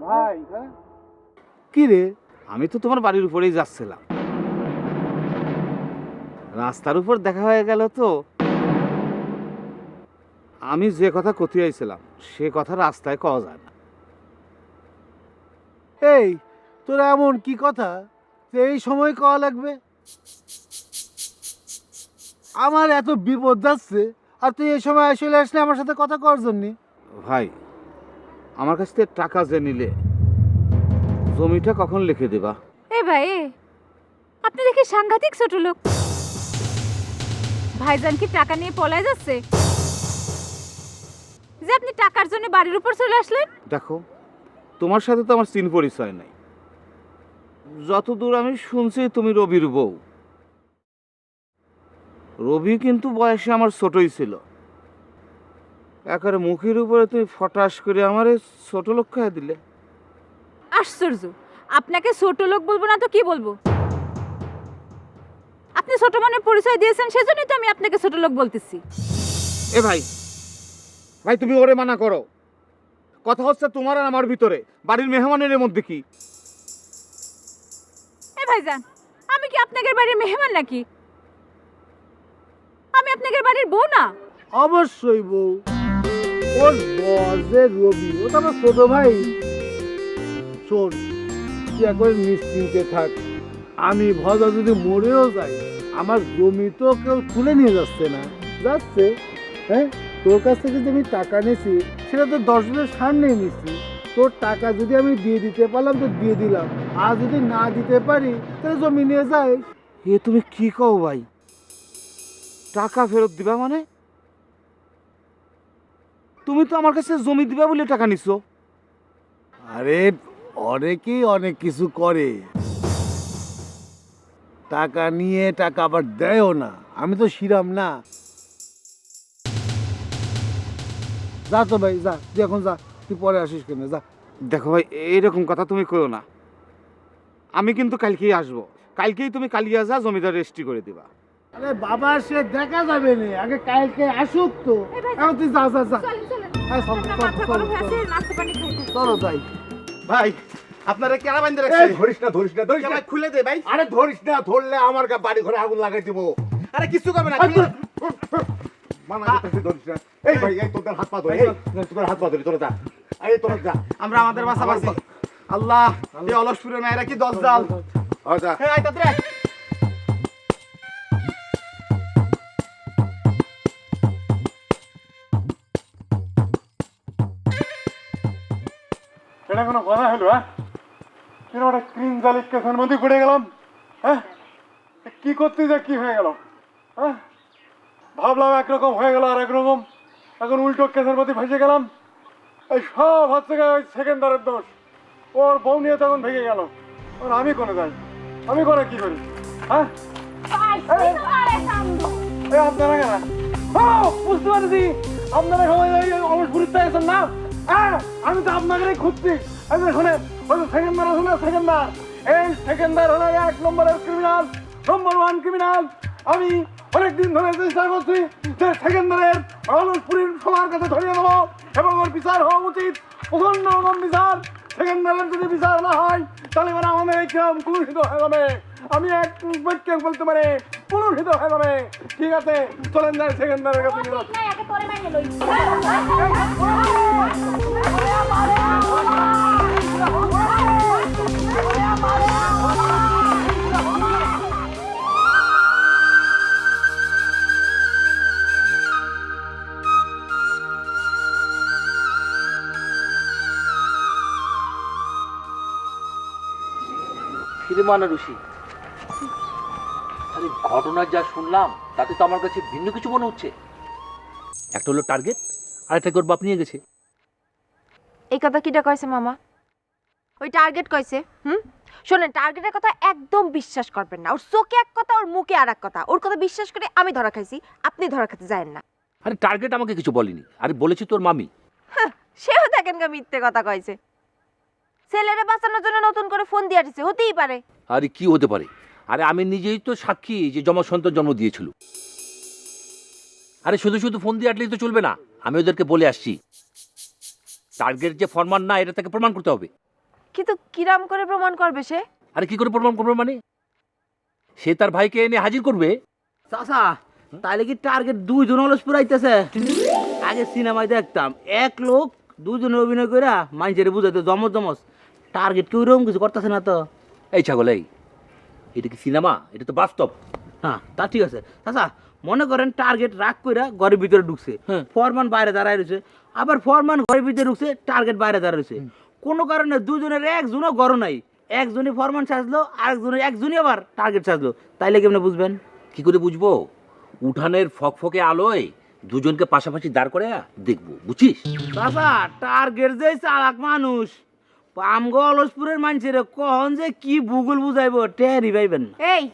ভাই? হ্যাঁ কি রে, আমি তো তোমার বাড়ির উপরেই যাচ্ছিলাম, রাস্তার উপর দেখা হয়ে গেল। তো আমি যে কথা কথি আইছিলাম সে কথা রাস্তায় কওয়া যায় না। এই তোরা এমন কি কথা যে এই সময় কওয়া লাগবে? আমার এত বিপদ যাচ্ছে আর তুই এই সময় আসলে আসলে আমার সাথে কথা করার জন্য? ভাই, আমার কাছ থেকে টাকা যে নিলে জমিটা কখন লিখে দেবা? এ ভাই, আপনি দেখি সাংঘাতিক ছোট লোক। ভাইজান কি টাকা নিয়ে পলায় যাচ্ছে যে আপনি টাকার জন্য বাড়ির উপর চলে আসলেন? দেখো, তোমার সাথে তো আমার চিন পরিচয় নাই। যতদূর আমি শুনছি তুমি রবির বউ। রবি কিন্তু বয়সে আমার ছোটই ছিল। একেবারে মুখের উপরে তুমি ফটাস করে আমারে ছোট লোক খাইয়ে দিলে। আশ্চর্য, আপনাকে ছোট লোক বলবো না তো কি বলবো? আপনি ছোট মনের পরিচয় দিয়েছেন, সেজন্যই তো আমি আপনাকে ছোট লোক বলতেছি। এ ভাই, ভাই তুমি ওরে মানা করো। কথা হচ্ছে তোমার আর আমার ভিতরে, বাড়ির মেহমানের মধ্যে কি? এ ভাইজান, আমি কি আপনাদের বাড়ির মেহমান নাকি? আমি আপনাদের বাড়ির বউ না? অবশ্যই বউ। ওর বর যে রবি, ও তো আমার ছোট ভাই। শোন, তুই একবার নিশ্চিন্তে থাক। আমি ভজা যদি মরেও যাই, আমার জমি তো কেউ তুলে নিয়ে যাচ্ছে না। যাচ্ছে, হ্যাঁ, তোর কাছ থেকে যদি আমি টাকা নিয়েছি সেটা তো 10 জনের সামনেই নিচ্ছি। তোর টাকা যদি আমি দিয়ে দিতে পারলাম তো দিয়ে দিলাম, আর যদি না দিতে পারি তাহলে জমি নিয়ে যাই। এ তুমি কি কও ভাই? টাকা ফেরত দিবা মানে? তুমি তো আমার কাছে জমি দিবা বলে টাকা নিছো। আরে অনেকেই অনেক কিছু করে, টাকা নিয়ে টাকা আবার দেয়ও না। আমি তো শিরাম না। যা তো ভাই যা, তুই এখন যা, তুই পরে আসিস কেন, যা। দেখো ভাই, এইরকম কথা তুমি কইও না। আমি কিন্তু কালকেই আসবো। কালকেই তুমি কালিয়া যা জমিদার রেজিস্ট্রি করে দিবা। আরে বাবা, সে দেখা যাবে না, আগে কালকে আসুক তো। এখন তুই যা যা যা। হ্যাঁ, চলো, চলো, চলো, চলো। চলো যাই। ভাই, আপনারা কেন বাইন্ধে এই, রাখছেন? ধরিস না, ধরিস না, ধরিস না। ভাই, খুলে দে ভাই। আরে ধরিস না, ধরলে আমার বাড়ি ঘরে আগুন লাগাই দিব। আরে কিছু করবে না। মানা করতেছি, ধরিস না। এই ভাই, এই তোদের হাত পা ধরে, এই তোদের হাত পা ধরে, তোরা যা। এই তোরা যা। আমরা আমাদের বাসা বাসি। আল্লাহ, এই অলসপুরের মেয়েরা কি দশ জাল। যা। হ্যাঁ, আয় তাড়াতাড়ি আয়। এটা কোনো কথা হলো? হ্যাঁ, কিরকম একটা ক্রিম জালিক কেসের মধ্যে পড়ে গেলাম। হ্যাঁ, কি করতে যা কি হয়ে গেল? হ্যাঁ, ভাবলাম একরকম হয়ে গেল আর একরকম, এখন উল্টো কেসের মধ্যে ফেসে গেলাম। এই সব হচ্ছে ওই সেকেন্ডারের দোষ। ওর বউ নিয়ে তখন ভেঙে গেল। আর আমি কোনে যাই? আমি কোনে কি করি? হ্যাঁ, এই আপনারা কেন? বুঝতে পারছি আপনারা সবাই অলস ঘুরতে আছেন না। হ্যাঁ, আমি তো আপনাকে খুঁজছি। শোনেন, ওই সেকেন্ডার আছে না, সেকেন্ডার, এই সেকেন্ডার হলো 1 নম্বরের ক্রিমিনাল, নম্বর 1 ক্রিমিনাল। আমি অনেকদিন ধরে চেষ্টা করছি যে সেকেন্ডারের অলসপুরীর সবার কাছে ধরিয়ে দেবো এবং ওর বিচার হওয়া উচিত, প্রচন্ড রকম বিচার। সেকেন্ডারের যদি বিচার না হয় তাহলে এবার আমাদের এই গ্রাম কুলুষিত হয়ে যাবে। আমি এক বাক্যে বলতে পারি, কুলুষিত হয়ে যাবে। ঠিক আছে, চলেন যাই সেকেন্ডারের কাছে নিয়ে যাচ্ছি। ফিরে মানা ঋষি, আরে ঘটনা যা শুনলাম তাতে তো আমার কাছে ভিন্ন কিছু মনে হচ্ছে। একটা হলো টার্গেট, আরেকটা ওর বাপ নিয়ে গেছে। এই কথা কিটা কইছে মামা? ওই টার্গেট কইছে। শোনেন, টার্গেটের কথা একদম বিশ্বাস করবেন না। ওর চোখে এক কথা, ওর মুখে আর এক কথা। ওর কথা বিশ্বাস করে আমি ধরা খাইছি, আপনি ধরা খেতে যায়েন না। আরে টার্গেট আমাকে কিছু বলেনি, আরে বলেছি তোর মামি। সেও দেখেন গা মিথ্যে কথা কইছে। ছেলেরে বাঁচানোর জন্য নতুন করে ফোন দিয়ে আসছে, হতেই পারে। আরে কি হতে পারে? আরে আমি নিজেই তো সাক্ষী যে যমজ সন্তান জন্ম দিয়েছিল। আরে শুধু শুধু ফোন দিয়ে আটলেই তো চলবে না, আমি ওদেরকে বলে আসছি টার্গেট যে ফরমান না এটা তাকে প্রমাণ করতে হবে। কিন্তু কিরাম করে প্রমাণ করবে সে? আরে কি করে প্রমাণ করবে মানে? সে তার ভাইকে এনে হাজির করবে। চাচা, তাইলে কি টার্গেট 2 জন অলসপুর আইতেছে? আগে সিনেমায় দেখতাম এক লোক 2 জনের অভিনয় করে মানুষের বুঝাইতো জমজ জমজ। টার্গেট কেউ এরকম কিছু করতেছে না তো? এই ছাগল, এই এটা কি সিনেমা? এটা তো বাস্তব। হ্যাঁ, তা ঠিক আছে চাচা। মনে করেন টার্গেট রাগ কইরা ঘরের ভিতরে ঢুকছে, ফরমান বাইরে দাঁড়ায় রয়েছে, আবার ফরমান ঘরের ভিতরে ঢুকছে, টার্গেট বাইরে দাঁড়ায় রয়েছে। কোনো কারণে দুজনের একজনও ঘর নাই, একজনই ফরমান সাজলো, একজনই আবার টার্গেট সাজলো, তাইলে কেমনে বুঝবেন? কি করে বুঝবো? উঠানের ফকফকে আলোয় দুজনকে পাশাপাশি দাঁড় করে দেখবো, বুঝছিস? চাচা, টার্গেট যে চালাক মানুষ, আমগো অলসপুরের মানুষের কখন যে কি ভূগোল বুঝাইবো টেরই পাইবেন না। এই,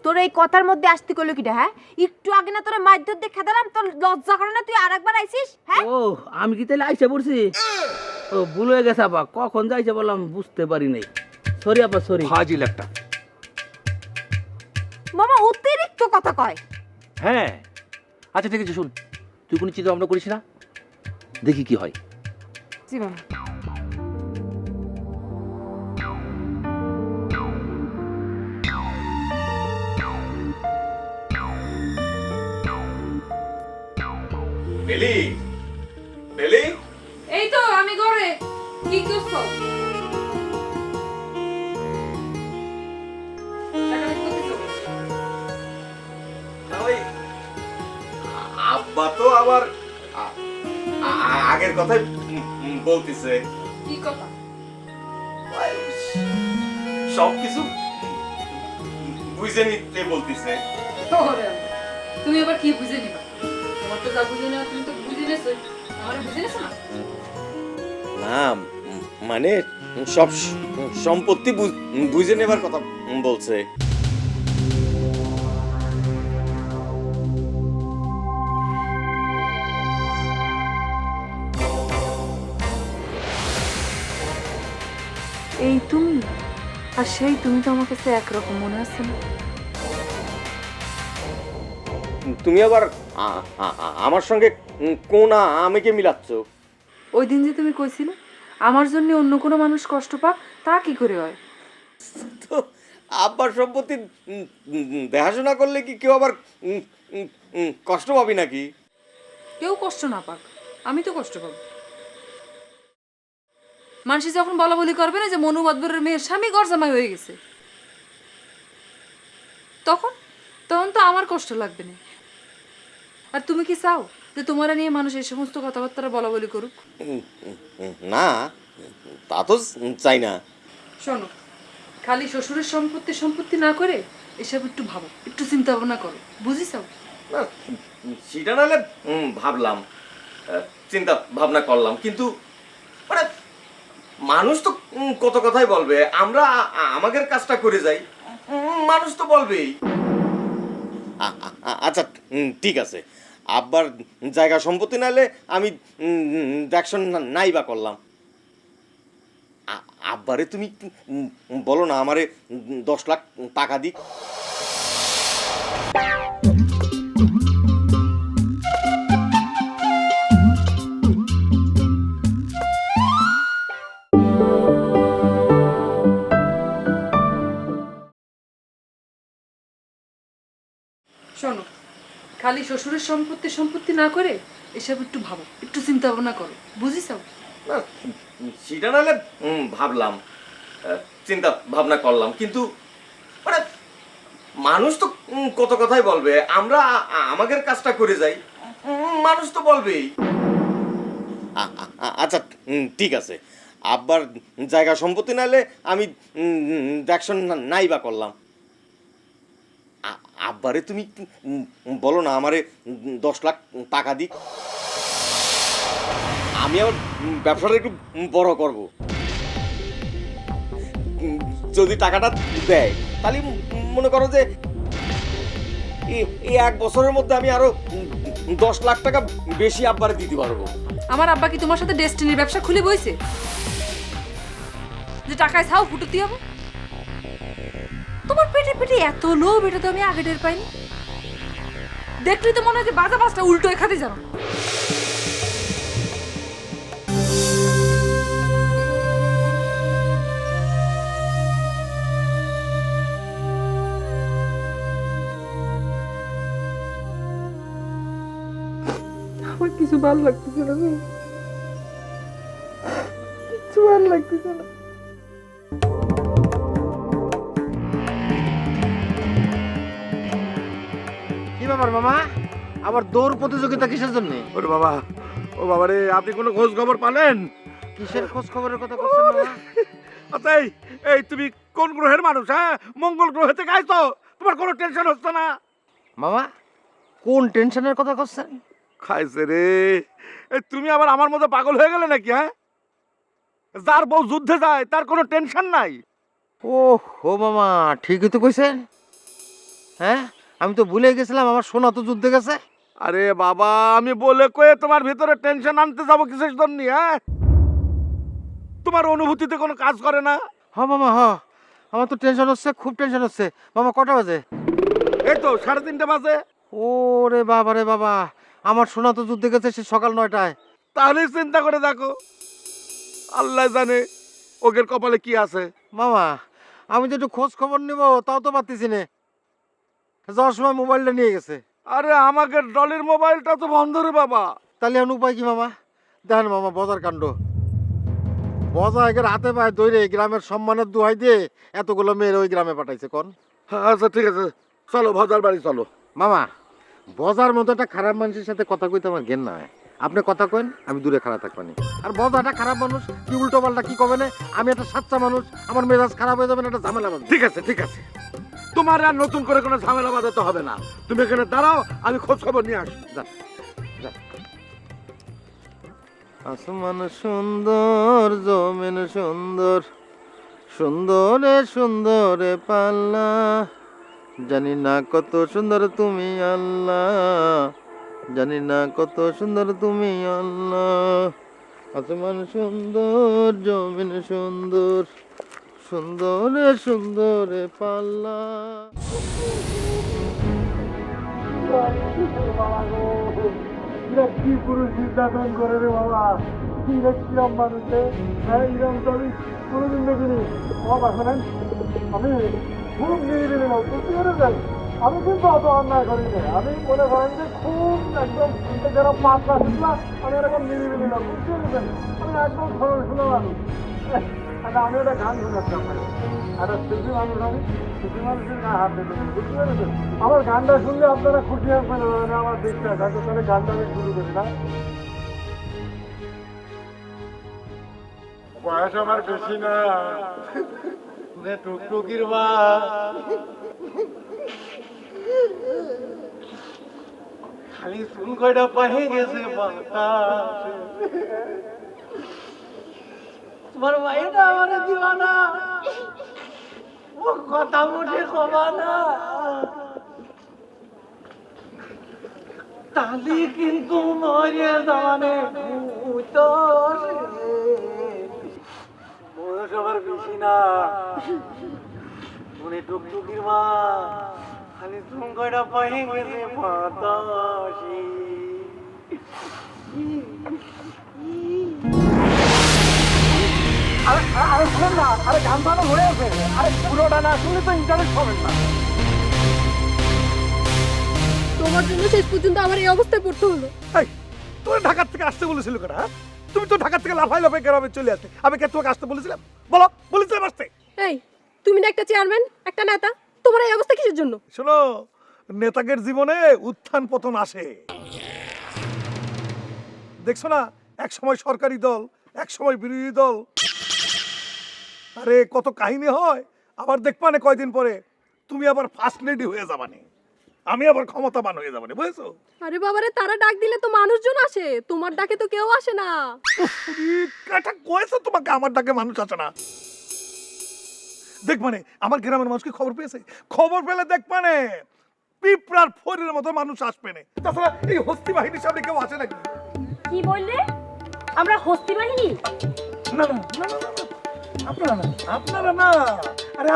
তোর এই কথার মধ্যে আসতে কইলো কিটা? হ্যাঁ, একটু আগে না তোর মাইদ্যত দেখে দিলাম, তোর লজ্জা করে না? তুই আরেকবার আইছিস? হ্যাঁ, ও আমি কি তাহলে আইসা পড়ছি? ও ভুল হয়ে গেছে আপা, কখন যাইছে বললাম বুঝতে পারি নাই। সরি আপা, সরি। ফাজিল একটা। মামা অতিরিক্ত কথা কয়। হ্যাঁ, আচ্ছা ঠিক আছে, শুন, তুই কোনো চিন্তা ভাবনা করিস না, দেখি কি হয়। জি মামা। বেলি, বেলি, এই তো আমি ঘরে। কি করছো? ওই আব্বা তো আবার আগের কথাই বলতেছে। কি কথা? সবকিছু বুঝে নিতে বলতেছে। তুমি আবার কি বুঝে নিবা? তোমার তো যা বুঝে নেওয়া তুমি তো বুঝে নেছো, আমার বুঝে নেছো না? না, মানে সব সম্পত্তি বুঝে নেবার কথা বলছে। এই তুমি আর সেই তুমি তো আমার কাছে একরকম মনে আছে না? তুমি আবার আমার সঙ্গে কোন আমাকে মিলাচ্ছ? ওই দিন যে তুমি কইছিলে আমার জন্য অন্য কোনো মানুষ কষ্ট পাক, তা কি করে হয়? তো আব্বার সম্পত্তি দেখাশোনা করলে কি কেউ আবার কষ্ট পাবি নাকি? কেউ কষ্ট না পাক, আমি তো কষ্ট পাবো। মানুষ যখন বলা বলি করবে না যে মনু মাদবরের মেয়ের স্বামী ঘর জামাই হয়ে গেছে, তখন তখন তো আমার কষ্ট লাগবে না। আর তুমি কি চাও যে তোমারা নিয়ে মানুষ এই সমস্ত কথাবার্তা বলা বলি করুক? না, তা তো চাই না। শোনো, খালি শ্বশুরের সম্পত্তি সম্পত্তি না করে এসব একটু ভাবো, একটু চিন্তা ভাবনা করো, বুঝিসাও? না, সেটা নাহলে ভাবলাম, চিন্তা ভাবনা করলাম, কিন্তু মানে মানুষ তো কত কথাই বলবে। আমরা আমাদের কাজটা করে যাই, মানুষ তো বলবেই। আচ্ছা ঠিক আছে, আব্বার জায়গা সম্পত্তি নাহলে আমি দেখশন নাই বা করলাম। আব্বারে তুমি বলো না আমারে 10 লাখ টাকা দিক। শোনো, খালি শ্বশুরের সম্পত্তি সম্পত্তি না করে এসব একটু ভাবো, একটু চিন্তা ভাবনা করো, বুঝিসাও? না, সেটা নাহলে ভাবলাম, চিন্তা ভাবনা করলাম, কিন্তু মানে মানুষ তো কত কথাই বলবে। আমরা আমাদের কাজটা করে যাই, মানুষ তো বলবেই। আচ্ছা ঠিক আছে, আব্বার জায়গা সম্পত্তি নাহলে আমি দেখশন নাই বা করলাম। আব্বারে তুমি বলো না আমারে 10 লাখ টাকা দিক, আমি আবার ব্যবসাটা একটু বড় করব। যদি টাকাটা দেয় তাহলে মনে করো যে এই 1 বছরের মধ্যে আমি আরো 10 লাখ টাকা বেশি আব্বারে দিতে পারবো। আমার আব্বা কি তোমার সাথে ডেস্টিনির ব্যবসা খুলে বইছে যে টাকায় ছাও ফুটুতি হবে? তোমার পেটে পেটে এত লোভ, এটা তো আমি আগে টের পাইনি। দেখলি তো মনে হয় যে বাজা বাজটা উল্টো খাতে জানো। আমার কিছু ভালো লাগতেছে না, কিছু ভালো লাগতেছে না। কি ব্যাপার মামা, আবার দৌড় প্রতিযোগিতা কিসের জন্য? ওরে বাবা, ও বাবা রে, আপনি কোনো খোঁজ খবর পালেন? কিসের খোঁজ খবরের কথা বলছেন মামা? আচ্ছা এই তুমি কোন গ্রহের মানুষ? হ্যাঁ, মঙ্গল গ্রহ থেকে আইছো, তোমার কোনো টেনশন হচ্ছে না? মামা কোন টেনশনের কথা করছেন? খাইছে রে, তুমি আবার আমার মতো পাগল হয়ে গেলে নাকি? হ্যাঁ, যার বউ যুদ্ধে যায় তার কোনো টেনশন নাই। ও হো মামা, ঠিকই তো কইছেন। হ্যাঁ, আমি তো ভুলে গেছিলাম আমার সোনা তো যুদ্ধে গেছে। আরে বাবা, আমি বলে কয়ে তোমার ভিতরে টেনশন আনতে যাবো কিসের জন্য? হ্যাঁ, তোমার অনুভূতিতে কোনো কাজ করে না? হ মামা হ, আমার তো টেনশন হচ্ছে, খুব টেনশন হচ্ছে। মামা কটা বাজে? এই তো 3:30 বাজে। ও রে বাবা রে বাবা, আমার সোনা তো যুদ্ধে গেছে সে সকাল 9টায়। তাহলে চিন্তা করে দেখো, আল্লাহ জানে ওদের কপালে কি আছে। মামা আমি তো একটু খোঁজ খবর নিব তাও তো পারতেছি না, যাওয়ার সময় মোবাইলটা নিয়ে গেছে। আরে আমাকে ডলির মোবাইলটা তো বন্ধ রে বাবা। তাহলে এখন উপায় কি মামা? দেখেন মামা বাজার কাণ্ড, বজা একের হাতে পায়ে দৌড়ে গ্রামের সম্মানের দোহাই দিয়ে এতগুলো মেয়ের ওই গ্রামে পাঠাইছে। কোন আচ্ছা ঠিক আছে, চলো ভজার বাড়ি চলো। মামা বজার মতো একটা খারাপ মানুষের সাথে কথা কইতে আমার জ্ঞান না হয়। আপনি কথা কইন, আমি দূরে খারাপ থাকবানি। আর বজা একটা খারাপ মানুষ, কি উল্টো পাল্টা কি কবে না। আমি একটা সাচ্চা মানুষ, আমার মেজাজ খারাপ হয়ে যাবে না, একটা ঝামেলা বাঁধবে। ঠিক আছে ঠিক আছে, তোমার আর নতুন করে কোনো ঝামেলা বাঁধাতে হবে না। তুমি এখানে দাঁড়াও, আমি খোঁজ খবর নিয়ে আসি। আসমান সুন্দর, জমিন সুন্দর, সুন্দরে সুন্দরে পাল্লা, জানি না কত সুন্দর তুমি আল্লাহ, জানি না কত সুন্দর তুমি আল্লাহ। আসমান সুন্দর, জমিন সুন্দর, সুন্দরে সুন্দরে পাল্লা। কি পুরুষ নির্যাতন করে রে বাবা, কি রে কিরম মানুষে, হ্যাঁ ইরম তো আমি কোনোদিন দেখিনি। বাবা শোনেন, আমি খুব নিরিবিলি লোক, বুঝতে পেরেছেন? আমি কিন্তু অত অন্যায় করি না, আমি মনে করেন যে খুব একদম যারা পাতলা শুকলা, আমি এরকম নিরিবিলি লোক, বুঝতে পেরেছেন? আমি একদম সরল শুনে মানুষ। আচ্ছা আমি একটা গান শোনাচ্ছি আপনাকে, একটা শিল্পী মানুষ, আমি শিল্পী মানুষের গায়ে হাত দিতে, বুঝতে পেরেছেন? আমার গানটা শুনলে আপনারা খুশি আসবেন, আমার বিশ্বাস আছে। তাহলে গানটা আমি শুরু করি না? বয়স আমার বেশি না, টুকটুকির মা, খালি চুল কয়টা পাহে গেছে তোমার মায়েরা আমার দিবানা, ও কথা মুঠে কমা না, তাহলে কিন্তু মরে জানে বয়স আমার বেশি না, মনে টুকটুকির মা, খালি চুল কয়টা পাহে গেছে বাতাসি। আরে শুনেন না, আরে গান বানো হয়ে আছে, আরে পুরোটা না শুনলে তো ইন্টারনেট পাবেন না। তোমার জন্য শেষ পর্যন্ত আমার এই অবস্থায় পড়তে হলো। তোর ঢাকা থেকে আসতে বলেছিল কেন? তুমি তো ঢাকা থেকে লাফাই লাফাই গ্রামে চলে আসতে, আমি কে তোমাকে আসতে বলেছিলাম? বলো, বলেছিলাম আসতে? এই তুমি না একটা চেয়ারম্যান, একটা নেতা, তোমার এই অবস্থা কিসের জন্য? শোনো, নেতাদের জীবনে উত্থান পতন আসে, দেখছো না? এক সময় সরকারি দল, এক সময় বিরোধী দল, আরে কত কাহিনী হয়। আবার দেখবানে কয়দিন পরে তুমি আবার ফার্স্ট লেডি হয়ে যাবানে, আমি আবার ক্ষমতাবান হয়ে যাবানে, বুঝেছো? আরে বাবারে, তারা ডাক দিলে তো মানুষজন আসে, তোমার ডাকে তো কেউ আসে না। এটা কয়েছে তোমাকে, আমার ডাকে মানুষ আসে না। দেখবানে আমার গ্রামের মানুষ কি খবর পেয়েছে? খবর পেলে দেখবানে পিঁপড়ার ফোরের মতো মানুষ আসবে না। তাছাড়া এই হস্তি বাহিনীর সামনে কেউ আসে নাকি? কি বললে? আমরা হস্তি বাহিনী? না না না না না, আপনারা না, আপনারা না, আরে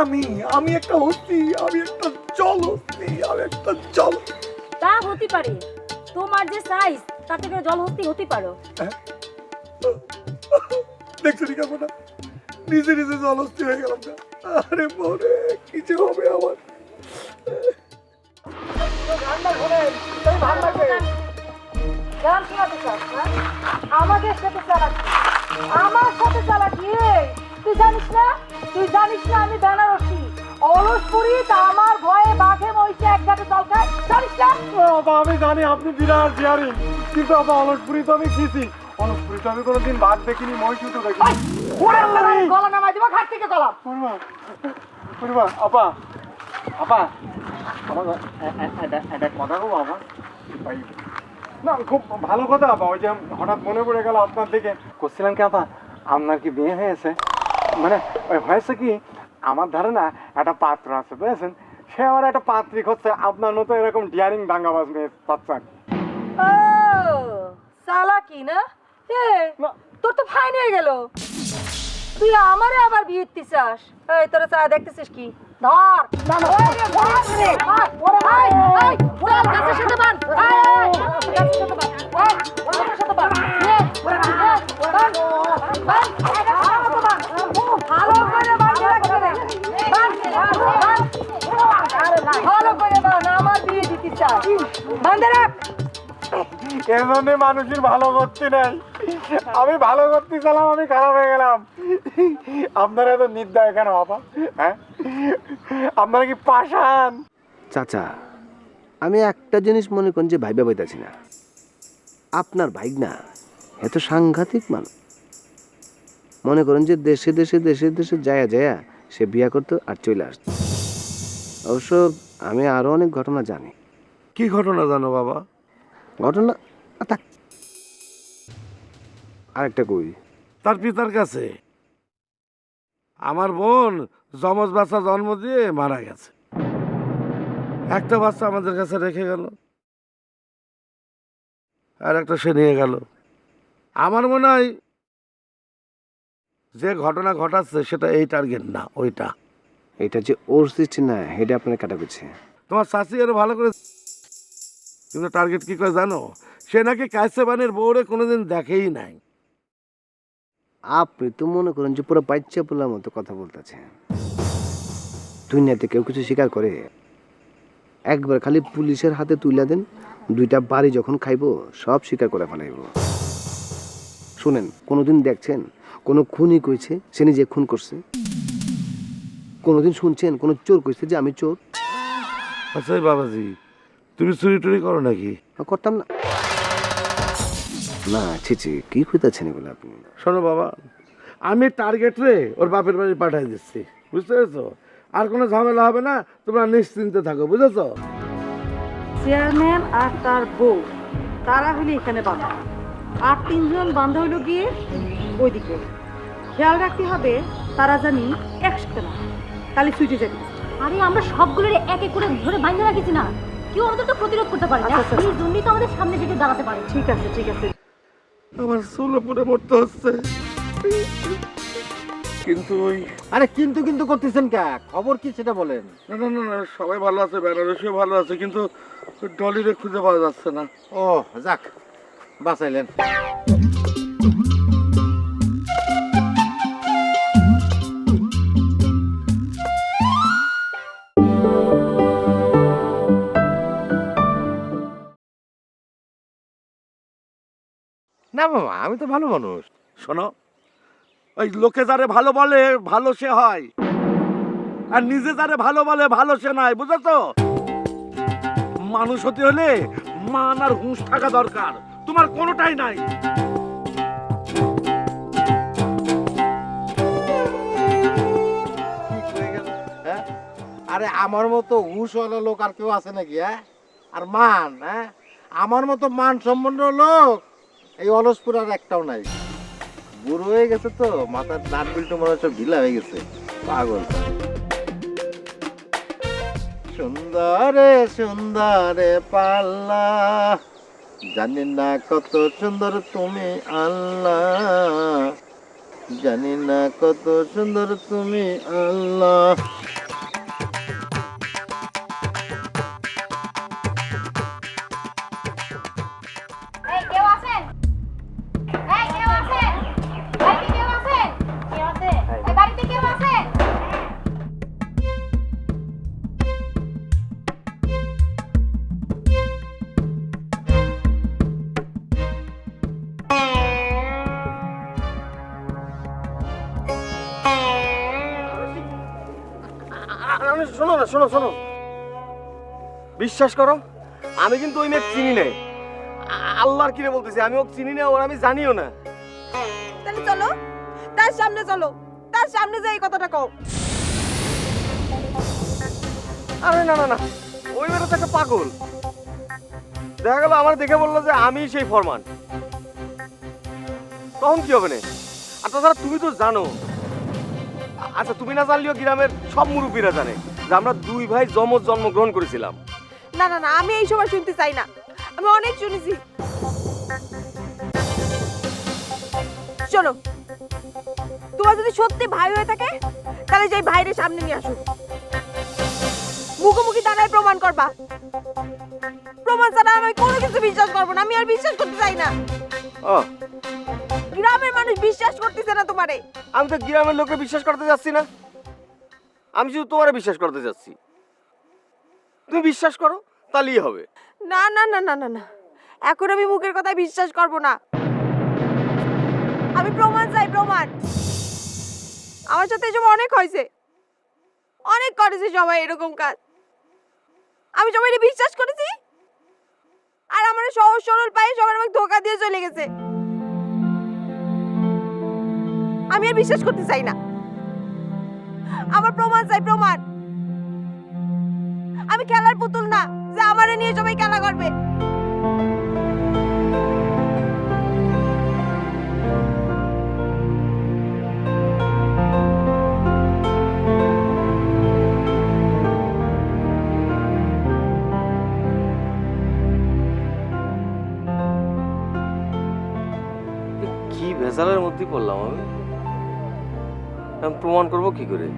আমি একটা হস্তি, আমি একটা জল হস্তি, আমি একটা জল। তা হতে পারে, তোমার যে সাইজ তাতে করে জল হস্তি হতে পারো। দেখছো ঠিক আছে না, নিজে নিজে জল হস্তি হয়ে গেলাম না। আরে মরে কি যে হবে আমার। গান শোনাতে চাস না? আমাদের সাথে চালাকি, আমার সাথে চালাকি। তুই জানিস না, তুই জানিস না আমি বেনারসি, অলসপুরি, তা আমার ভয়ে বাঘে মহিষে এক ঘাটে জল খায়, জানিস না? আমি জানি আপনি বিরাট জিয়ারি, কিন্তু আপা অলসপুরি তো আমি খেয়েছি, অলসপুরি তো আমি কোনোদিন বাঘ দেখিনি, মহিষও তো দেখিনি। গলা নামাই দিব, ঘাট থেকে গলা। আপা আপা আমার একটা কথা কব আপা, না খুব ভালো কথা আপা, ওই যে হঠাৎ মনে পড়ে গেল আপনার দিকে, করছিলাম কি আপা, আপনার কি বিয়ে হয়েছে? মানে ওই হয়েছে কি, আমার ধারে না একটা পাত্র আছে, বুঝেছেন? সে আমার একটা পাত্রী হচ্ছে, আপনার মতো এরকম ডিয়ারিং দাঙ্গাবাজ মেয়ে পাচ্ছেন। চালাকি না? তোর তো ফাইন হয়ে গেল, তুই আমারে আবার বিয়ে দিতে চাস? এই তোরা চা দেখতেছিস কি? ধর গাছের সাথে বাঁধ, গাছের সাথে বাঁধ, গাছের সাথে বাঁধ, ভালো করে বাঁধ, ভালো করে বাঁধ, আমার বিয়ে দিতে চাস, বাঁধে রাখ। এজন্য মানুষের ভালো করতে নাই, আমি ভালো করতে চালাম, আমি খারাপ হয়ে গেলাম। আপনারা এত নির্দয় কেন বাবা? হ্যাঁ, আপনারা কি পাষাণ? চাচা, আমি একটা জিনিস মনে করেন যে ভাইবা পাইতাছি না, আপনার ভাই না এত সাংঘাতিক মানুষ। মনে করেন যে দেশে দেশে দেশে দেশে যায়া যায়া সে বিয়া করতো আর চলে আসতো। অবশ্য আমি আরো অনেক ঘটনা জানি। কি ঘটনা জানো বাবা? ঘটনা আরেকটা কই, তার পিতার কাছে আমার বোন যমজ বাচ্চা জন্ম দিয়ে মারা গেছে, একটা বাচ্চা আমাদের কাছে রেখে গেল, আর একটা সে নিয়ে গেল। আমার মনে হয় যে ঘটনা ঘটাচ্ছে সেটা এই টার্গেট না, ওইটা। এটা যে ওর সৃষ্টি না, এটা আপনার কাটা করছে। তোমার শাশি আরো ভালো করে, কিন্তু টার্গেট কি করে জানো? সে নাকি কাইসেবানের বউরে কোনোদিন দেখেই নাই। আপনি তো মনে করেন যে পুরো বাচ্চা পোলার মতো কথা বলতেছে। দুনিয়াতে কেউ কিছু স্বীকার করে? একবার খালি পুলিশের হাতে তুলে দেন, 2টা বাড়ি যখন খাইবো সব স্বীকার করে ফেলাইব। শুনেন, কোনোদিন দেখছেন কোনো খুনি কইছে সে নিজে খুন করছে? কোনোদিন শুনছেন কোনো চোর কইছে যে আমি চোর? আচ্ছা বাবাজি, তুমি চুরি টুরি করো নাকি? করতাম না। না ছি, কি কইতাছেন এগুলো আপনি? শোনো বাবা, আমি টার্গেট রে ওর বাপের বাড়ি পাঠাই দিচ্ছি, বুঝতে পেরেছো? আর কোনো ঝামেলা হবে না, তোমরা নিশ্চিন্তে থাকো, বুঝেছো? চেয়ারম্যান আর তার বউ তারা হইলে এখানে বাঁধা, আর 3 জন বান্ধা হইল গিয়ে ওইদিকে। খেয়াল রাখতে হবে তারা জানি একসাথে না, তাহলে ছুটে যাবে। আরে আমরা সবগুলোর এক এক করে ধরে বাইন্ধে রাখেছি না, কেউ আমাদের তো প্রতিরোধ করতে পারে না। এই জন্যই তো আমাদের সামনে দিকে দাঁড়াতে পারে। ঠিক আছে ঠিক আছে। আমার চুলো পুরে মরতে হচ্ছে, কিন্তু ওই আরে কিন্তু কিন্তু করতেছেন কা? খবর কি সেটা বলেন। না না না না, সবাই ভালো আছে, বেনারসিও ভালো আছে, কিন্তু ডলিরে খুঁজে পাওয়া যাচ্ছে না। ও যাক, বাঁচাইলেন। না মামা, আমি তো ভালো মানুষ। শোনো, ওই লোকে যারে ভালো বলে ভালো সে হয়, আর নিজে যারে ভালো বলে ভালো সে নয়, বুঝেছো? মানুষ হতে হলে মান আর হুঁশ থাকা দরকার, তোমার কোনোটাই নাই। হ্যাঁ? আরে আমার মতো হুশওয়ালা লোক আর কেউ আছে নাকি? হ্যাঁ, আর মান, হ্যাঁ, আমার মতো মান সম্পন্ন লোক এই অলসপুরার একটাও নাই। বুড়ো হয়ে গেছে তো, মাথার নাট বিল্টু মনে হচ্ছে ঢিলা হয়ে গেছে, পাগল। সুন্দরে সুন্দরে পাল্লা, জানি না কত সুন্দর তুমি আল্লাহ, জানি না কত সুন্দর তুমি আল্লাহ। শোনো না, শোনো শোনো, বিশ্বাস করো আমি কিন্তু ওই মেয়ে চিনি নাই। আল্লাহর কিরে বলতেছি, আমি ওকে চিনি না, ওর আমি জানিও না। তাহলে চলো তার সামনে, চলো তার সামনে যাই কথাটা কও। আরে না না না, ওই মেয়েটা তো একটা পাগল। দেখা গেল আমার দেখে বললো যে আমি সেই ফরমান, তখন কি হবে না? আর তাছাড়া তুমি তো জানো, আচ্ছা তুমি না জানলেও গ্রামের সব মুরব্বীরা জানে যে আমরা 2 ভাই জন্মগ্রহণ করেছিলাম। না না না, আমি এই সময় শুনতে চাই না, আমি অনেক শুনেছি। চলো, তোমার যদি সত্যি ভাই হয়ে থাকে তাহলে যাই ভাইয়ের সামনে নিয়ে আসো, মুখোমুখি দাঁড়ায় প্রমাণ করবা। প্রমাণ ছাড়া আমি কোনো কিছু বিশ্বাস করবো না, আমি আর বিশ্বাস করতে চাই না। গ্রামের মানুষ বিশ্বাস করতেছে না তোমারে। আমি তো গ্রামের লোককে বিশ্বাস করতে যাচ্ছি না, আমি শুধু তোমারে বিশ্বাস করতে যাচ্ছি। তুমি বিশ্বাস করো তাহলেই হবে। না না না না না না, এখন আমি মুখের কথায় বিশ্বাস করব না, আমি প্রমাণ চাই, প্রমাণ। আমার সাথে এসব অনেক হয়েছে, অনেক করেছে সবাই এরকম কাজ, আমি সবাই বিশ্বাস করেছি, আর আমার সহজ সরল পায়ে সবাই আমাকে ধোকা দিয়ে চলে গেছে। আমি আর বিশ্বাস করতে চাই না, আমার প্রমাণ চাই, প্রমাণ। আমি খেলার পুতুল না যে আমারে নিয়ে সবাই খেলা করবে। কি ভেজালের মধ্যে পড়লাম আমি। আমি প্রমাণ করবো কি করে?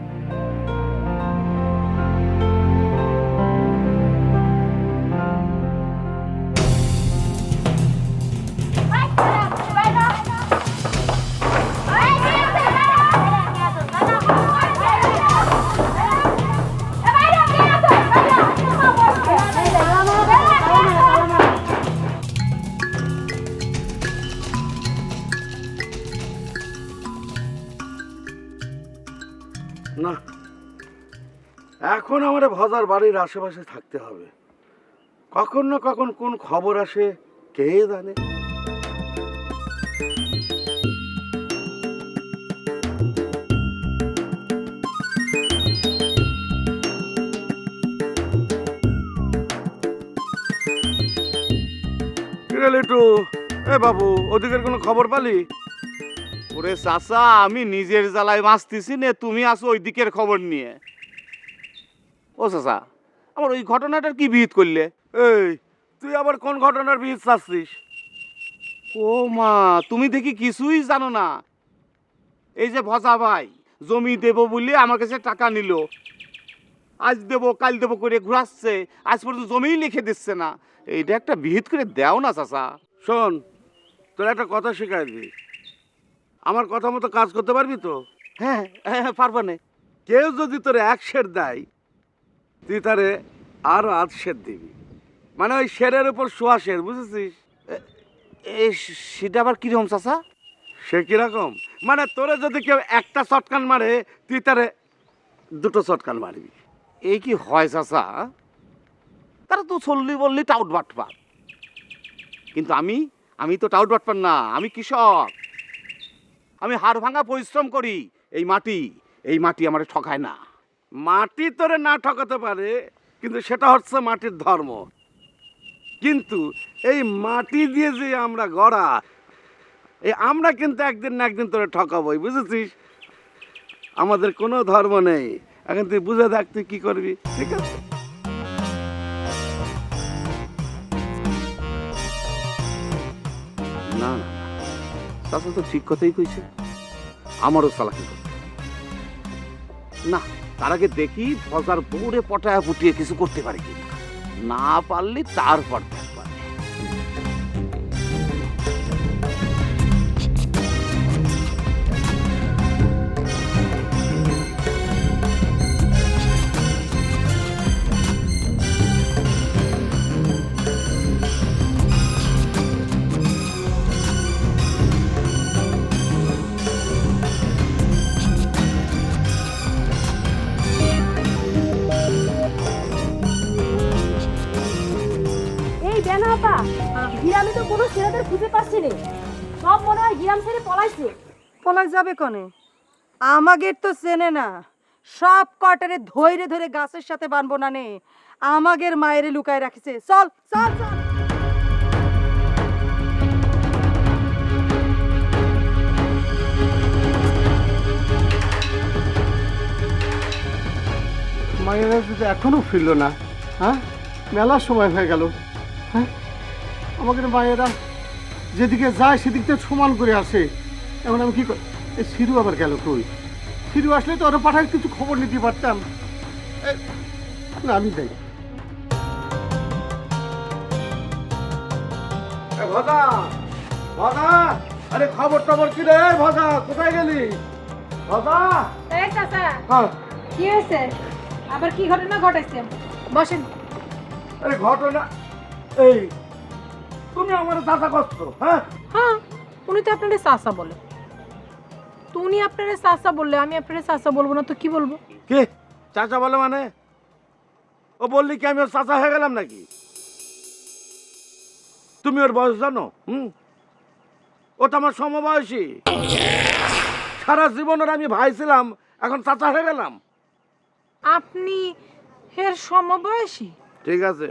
না, এখন আমার ভজার বাড়ির আশেপাশে থাকতে হবে। কখন না কখন কোন খবর আসে কে জানে। লিটু, এ বাবু, ওদিকের কোনো খবর পালি? ওরে চাচা, আমি নিজের জ্বালায় বাঁচতেছি নে, তুমি আসো ওই দিকের খবর নিয়ে। ও চাচা, আমার ওই ঘটনাটার কি বিহিত করলে? এই, তুই আবার কোন ঘটনার বিহিত চাচ্ছিস? ও মা, তুমি দেখি কিছুই জানো না। এই যে ভজা ভাই জমি দেব বলে আমার কাছে টাকা নিল, আজ দেব কাল দেব করে ঘুরাচ্ছে, আজ পর্যন্ত জমিই লিখে দিচ্ছে না। এইটা একটা বিহিত করে দেও না চাচা। শোন, তোর একটা কথা শেখাই দি, আমার কথা মতো কাজ করতে পারবি তো? হ্যাঁ হ্যাঁ, পারবা না। কেউ যদি তোর 1 সের দেয়, তুই তারে আরো 8 সের দিবি, মানে ওই শেরের উপর 100 সের, বুঝেছিস? সেটা আবার কিরকম চাচা? সে কিরকম মানে, তোরে যদি কেউ একটা চটকান মারে, তুই তারে 2টো চটকান মারবি। এই কি হয় চাচা? তারা তো চললি বললি টাউট বাটপার, কিন্তু আমি তো টাউট বাটপার না, আমি কৃষক। আমি হাড় ভাঙা পরিশ্রম করি। এই মাটি আমার ঠকায় না। মাটি তোরে না ঠকাতে পারে, কিন্তু সেটা হচ্ছে মাটির ধর্ম। কিন্তু এই মাটি দিয়ে যে আমরা গড়া, এই আমরা কিন্তু একদিন না একদিন তোরে ঠকাবই, বুঝেছিস? আমাদের কোনো ধর্ম নেই। এখন তুই বুঝে দেখ তুই কি করবি, ঠিক আছে? না না, চাচা তো ঠিক কথাই কইছে, আমারও চালাকি করতে না। তার আগে দেখি ফজার বউরে পটায়া পুটিয়ে কিছু করতে পারে কি না, পারলে তারপর দেখবা। গ্রামে তো কোনো ছেলেদের খুঁজে পাচ্ছি না, সব মনে হয় গ্রাম ছেড়ে পলাইছে। পলাই যাবে কনে? আমাদের তো চেনে না, সব কটারে ধৈরে ধরে গাছের সাথে বানবো না নে, আমাদের মায়েরে লুকায় রাখিছে। চল চল চল। মায়েরা যদি এখনো ফিরল না, হ্যাঁ, মেলা সময় হয়ে গেল। হ্যাঁ, আমাদের মায়েরা যেদিকে যায় সেদিক থেকে সমান করে আসে। এখন আমি কি করি? এই শিরু আবার গেল কই? শিরু আসলে তো আরো পাঠায় কিছু খবর নিতে পারতাম। না, আমি যাই। ভজা ভজা, আরে খবর টবর কি রে? ভজা কোথায় গেলি? ভজা, এই চাচা, হ্যাঁ, কি হয়েছে? আবার কি ঘটনা ঘটাইছে? বসেন। আরে ঘটনা এই, তুমি আমার চাচা করছো? হ্যাঁ হ্যাঁ, উনি তো আপনারে চাচা বলে। তো উনি আপনারে চাচা বললে আমি আপনারে চাচা বলবো না তো কি বলবো? কে চাচা বলে মানে? ও বললি কি আমি ওর চাচা হয়ে গেলাম নাকি? তুমি ওর বয়স জানো? ও তো আমার সমবয়সী। সারা জীবন ওর আমি ভাই ছিলাম, এখন চাচা হয়ে গেলাম। আপনি এর সমবয়সী? ঠিক আছে,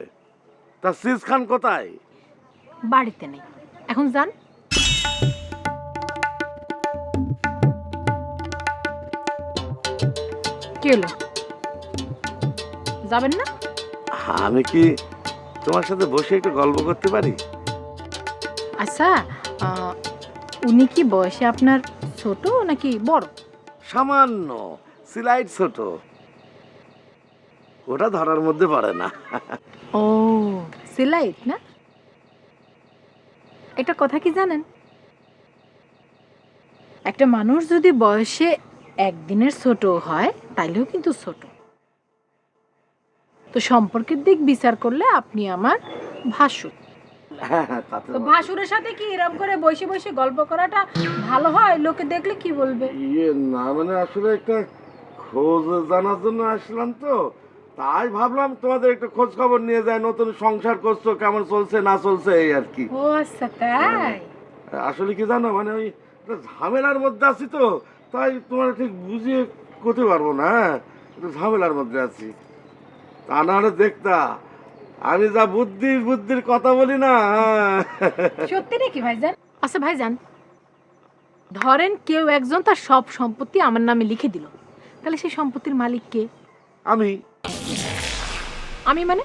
তা সিজ খান কোথায়? বাড়িতে নেই, এখন যান। কি হলো, যাবেন না? আমি কি তোমার সাথে বসে একটু গল্প করতে পারি? আচ্ছা, উনি কি বয়সে আপনার ছোট নাকি বড়? সামান্য স্লাইড ছোট, ওটা ধরার মধ্যে পড়ে না। ও সিলাইট না? একটা কথা কি জানেন, একটা মানুষ যদি বয়সে একদিনের ছোট হয় তাইলেও কিন্তু ছোট। তো সম্পর্কের দিক বিচার করলে আপনি আমার ভাসুর। তো ভাসুরের সাথে কি এরকম করে বসে বসে গল্প করাটা ভালো হয়? লোকে দেখলে কি বলবে? ইয়ে না, মানে আসলে একটা খোঁজ জানার জন্য আসলাম, তো তাই ভাবলাম তোমাদের একটা খোঁজ খবর নিয়ে যায়, নতুন সংসার করছো, কেমন চলছে না চলছে এই আর কি। ও আচ্ছা, তাই? আসলে কি জানো, মানে ওই একটা ঝামেলার মধ্যে আছি, তো তাই তোমার ঠিক বুঝিয়ে করতে পারবো না। একটু ঝামেলার মধ্যে আছি, তা না হলে দেখতা আমি যা বুদ্ধির কথা বলি না। সত্যি নাকি ভাইজান? আচ্ছা ভাইজান, ধরেন কেউ একজন তার সব সম্পত্তি আমার নামে লিখে দিল, তাহলে সেই সম্পত্তির মালিক কে? আমি আমি মানে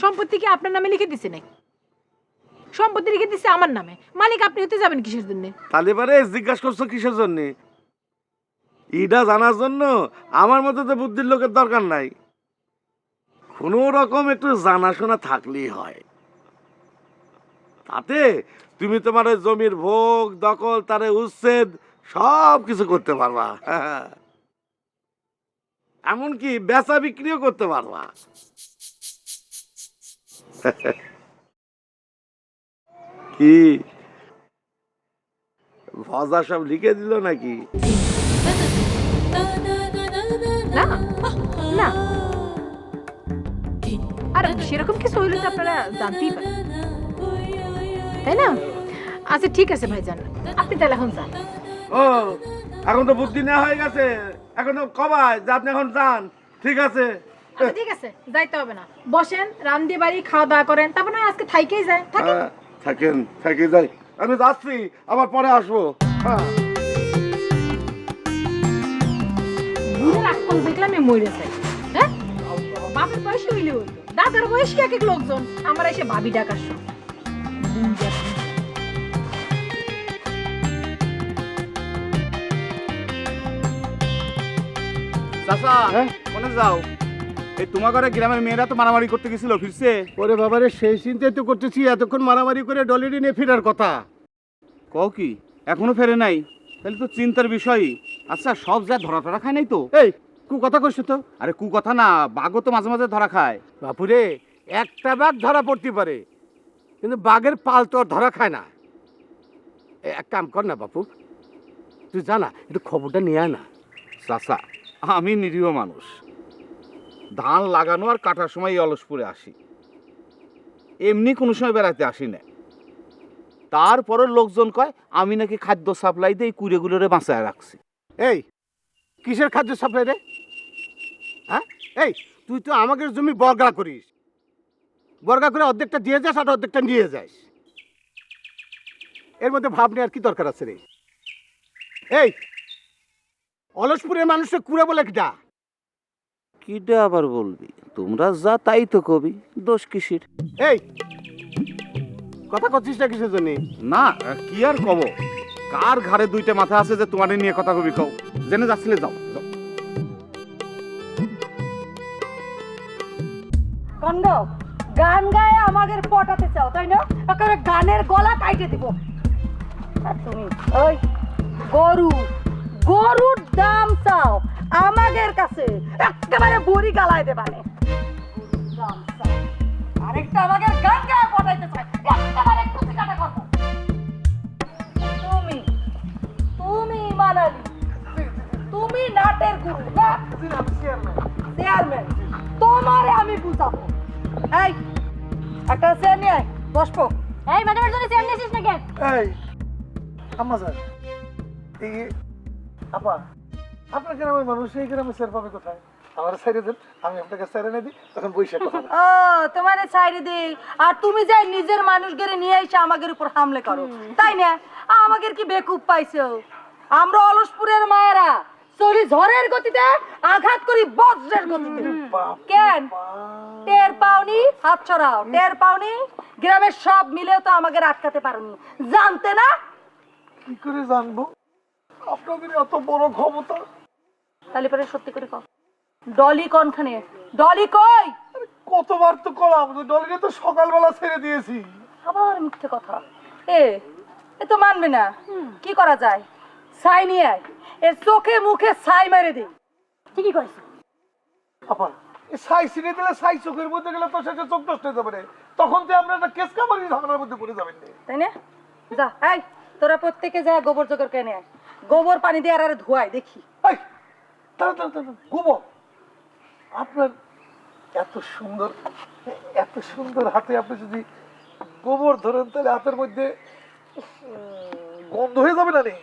সম্পত্তি কি আপনার নামে লিখে দিছে নাকি? সম্পত্তি লিখে দিছে আমার নামে, মালিক আপনি হতে যাবেন কিসের জন্য? তাহলে এবারে জিজ্ঞাসা করছো কিসের জন্য? এটা জানার জন্য আমার মতো তো বুদ্ধির লোকের দরকার নাই, কোনো রকম একটু জানাশোনা থাকলেই হয়। তাতে তুমি তোমার ওই জমির ভোগ দখল তারে উচ্ছেদ সব কিছু করতে পারবা, এমনকি বেচা বিক্রিও করতে পারবা। কি ভজা সব লিখে দিল নাকি? না না, আর সেরকম কিছু হইলে তো আপনারা জানতেই পারেন, তাই না? আচ্ছা ঠিক আছে ভাইজান, আপনি তাহলে এখন যান। ও এখন তো বুদ্ধি নেওয়া হয়ে গেছে, এখন তো কবাই যে আপনি এখন যান। ঠিক আছে, আচ্ছা ঠিক আছে, যাইতে হবে না, বসেন, রান্দি বাড়ি খাওয়া দাওয়া করেন, তারপর না আজকে থাইকেই যায়। থাকেন থাকি যাই, আমি যাচ্ছি, আবার পরে আসবো। হ্যাঁ, বুড়ের আক্কল দেখলাম আমি মরে যাই। হ্যাঁ, বাপের বয়সী হইলে হইতো, দাদার বয়সী এক এক লোকজন আমার এসে ভাবি ডাকার সব। চাচা কোনে যাও? এই তোমার ঘরে গ্রামের মেয়েরা তো মারামারি করতে গেছিল, ফিরছে? ওরে বাবারে, সেই চিন্তাই তো করতেছি, এতক্ষণ মারামারি করে ডলিডি নিয়ে ফেরার কথা। কও কি এখনো ফেরে নাই? তাহলে তো চিন্তার বিষয়। আচ্ছা সব যা ধরা টরা খায় নাই তো? এই কু কথা কইছো তো? আরে কু কথা না, বাঘও তো মাঝে মাঝে ধরা খায়। বাপুরে, একটা বাঘ ধরা পড়তে পারে, কিন্তু বাঘের পাল তো আর ধরা খায় না। এক কাম কর না বাপু, তুই জানা একটু খবরটা নিয়ে আয় না। চাচা আমি নিরীহ মানুষ, ধান লাগানো আর কাটার সময় অলসপুরে আসি, এমনি কোনো সময় বেড়াতে আসি না। তারপরের লোকজন কয় আমি নাকি খাদ্য সাপ্লাই দিয়ে কুড়েগুলোরে বাঁচায় রাখছি। এই কিসের খাদ্য সাপ্লাই রে? হ্যাঁ, এই তুই তো আমাদের জমি বর্গা করিস, বর্গা করে অর্ধেকটা দিয়ে যাস আর অর্ধেকটা নিয়ে যাস, এর মধ্যে ভাব নেওয়ার কি দরকার আছে রে? এই অলসপুরের মানুষের কুড়ে বলে কিটা? কিটা আবার বলবি, তোমরা যা তাই তো কবি, দোষ কিসির? এই কথা করছিস না কিসের জন্য? না কি আর কব, কার ঘাড়ে দুইটা মাথা আছে যে তোমাদের নিয়ে কথা কবি? কও, জেনে যাচ্ছিলে যাও। কন্দ গান গায়ে আমাদের পটাতে চাও, তাই না? একেবারে গানের গলা কাইটে দিব। আর তুমি ওই গরুর দাম চাও আমাদের কাছে, একেবারে বুড়ি গালায় দেবানে। আরেকটা আমাদের গান গায়ে পটাইতে চাই, একেবারে কুচি কাটা করবো। তুমি মানালি, তুমি নাটের গুরু না চেয়ারম্যান, তোমারে আমি বুঝাবো। এই একটা চেয়ার নিয়ে আয়, বসবো। এই ম্যাডামের জন্য চেয়ার নিয়েছিস না কেন? এই আম্মা স্যার, এই আপা আপনার গ্রামের মানুষ এই গ্রামে স্যার পাবে কোথায়? আমার সাইডে দেন, আমি আপনাকে স্যার এনে দিই, তখন বৈশাখ কথা বলবো। ও তোমারে ছাইরে দেই, আর তুমি যাই নিজের মানুষদের নিয়ে এসে আমাদের উপর হামলে করো, তাই না? আমাদের কি বেকুব পাইছো? আমরা অলসপুরের মায়েরা চলি ঝড়ের গতিতে, আঘাত করি বজ্রের গতিতে। কেন টের পাওনি? হাত ছড়াও, টের পাওনি? গ্রামের সব মিলেও তো আমাদের আটকাতে পারোনি, জানতে না? কি করে জানবো? আপনাদের এত বড় ক্ষমতা। তাহলে পরে সত্যি করে কও, ডলি কোনখানে? ডলি কই? কতবার তো কলাম, ডলিকে তো সকালবেলা ছেড়ে দিয়েছি। আবার মিথ্যে কথা। এ তো মানবে না। কি করা যায়? ছাই নিয়ে আয়, এর চোখে মুখে ছাই মেরে দিই। ঠিকই কইছো। আপা এই ছাই ছিঁড়ে দিলে ছাই চোখের মধ্যে গেলে তো সেটা চোখ নষ্ট হয়ে যাবে রে। তখন তো আমরা একটা কেস কামারি ঝগড়ার মধ্যে পড়ে যাবেন রে। তাই না? যা, এই তোরা প্রত্যেকে যা গোবর জোগাড় করে নিয়ে আয়। গোবর পানি দিয়ে আর ধোয়াই দেখি। এই দাঁড়া, গোবর, আপনার এত সুন্দর হাতে আপনি যদি গোবর ধরেন তাহলে হাতের মধ্যে গন্ধ হয়ে যাবে না রে।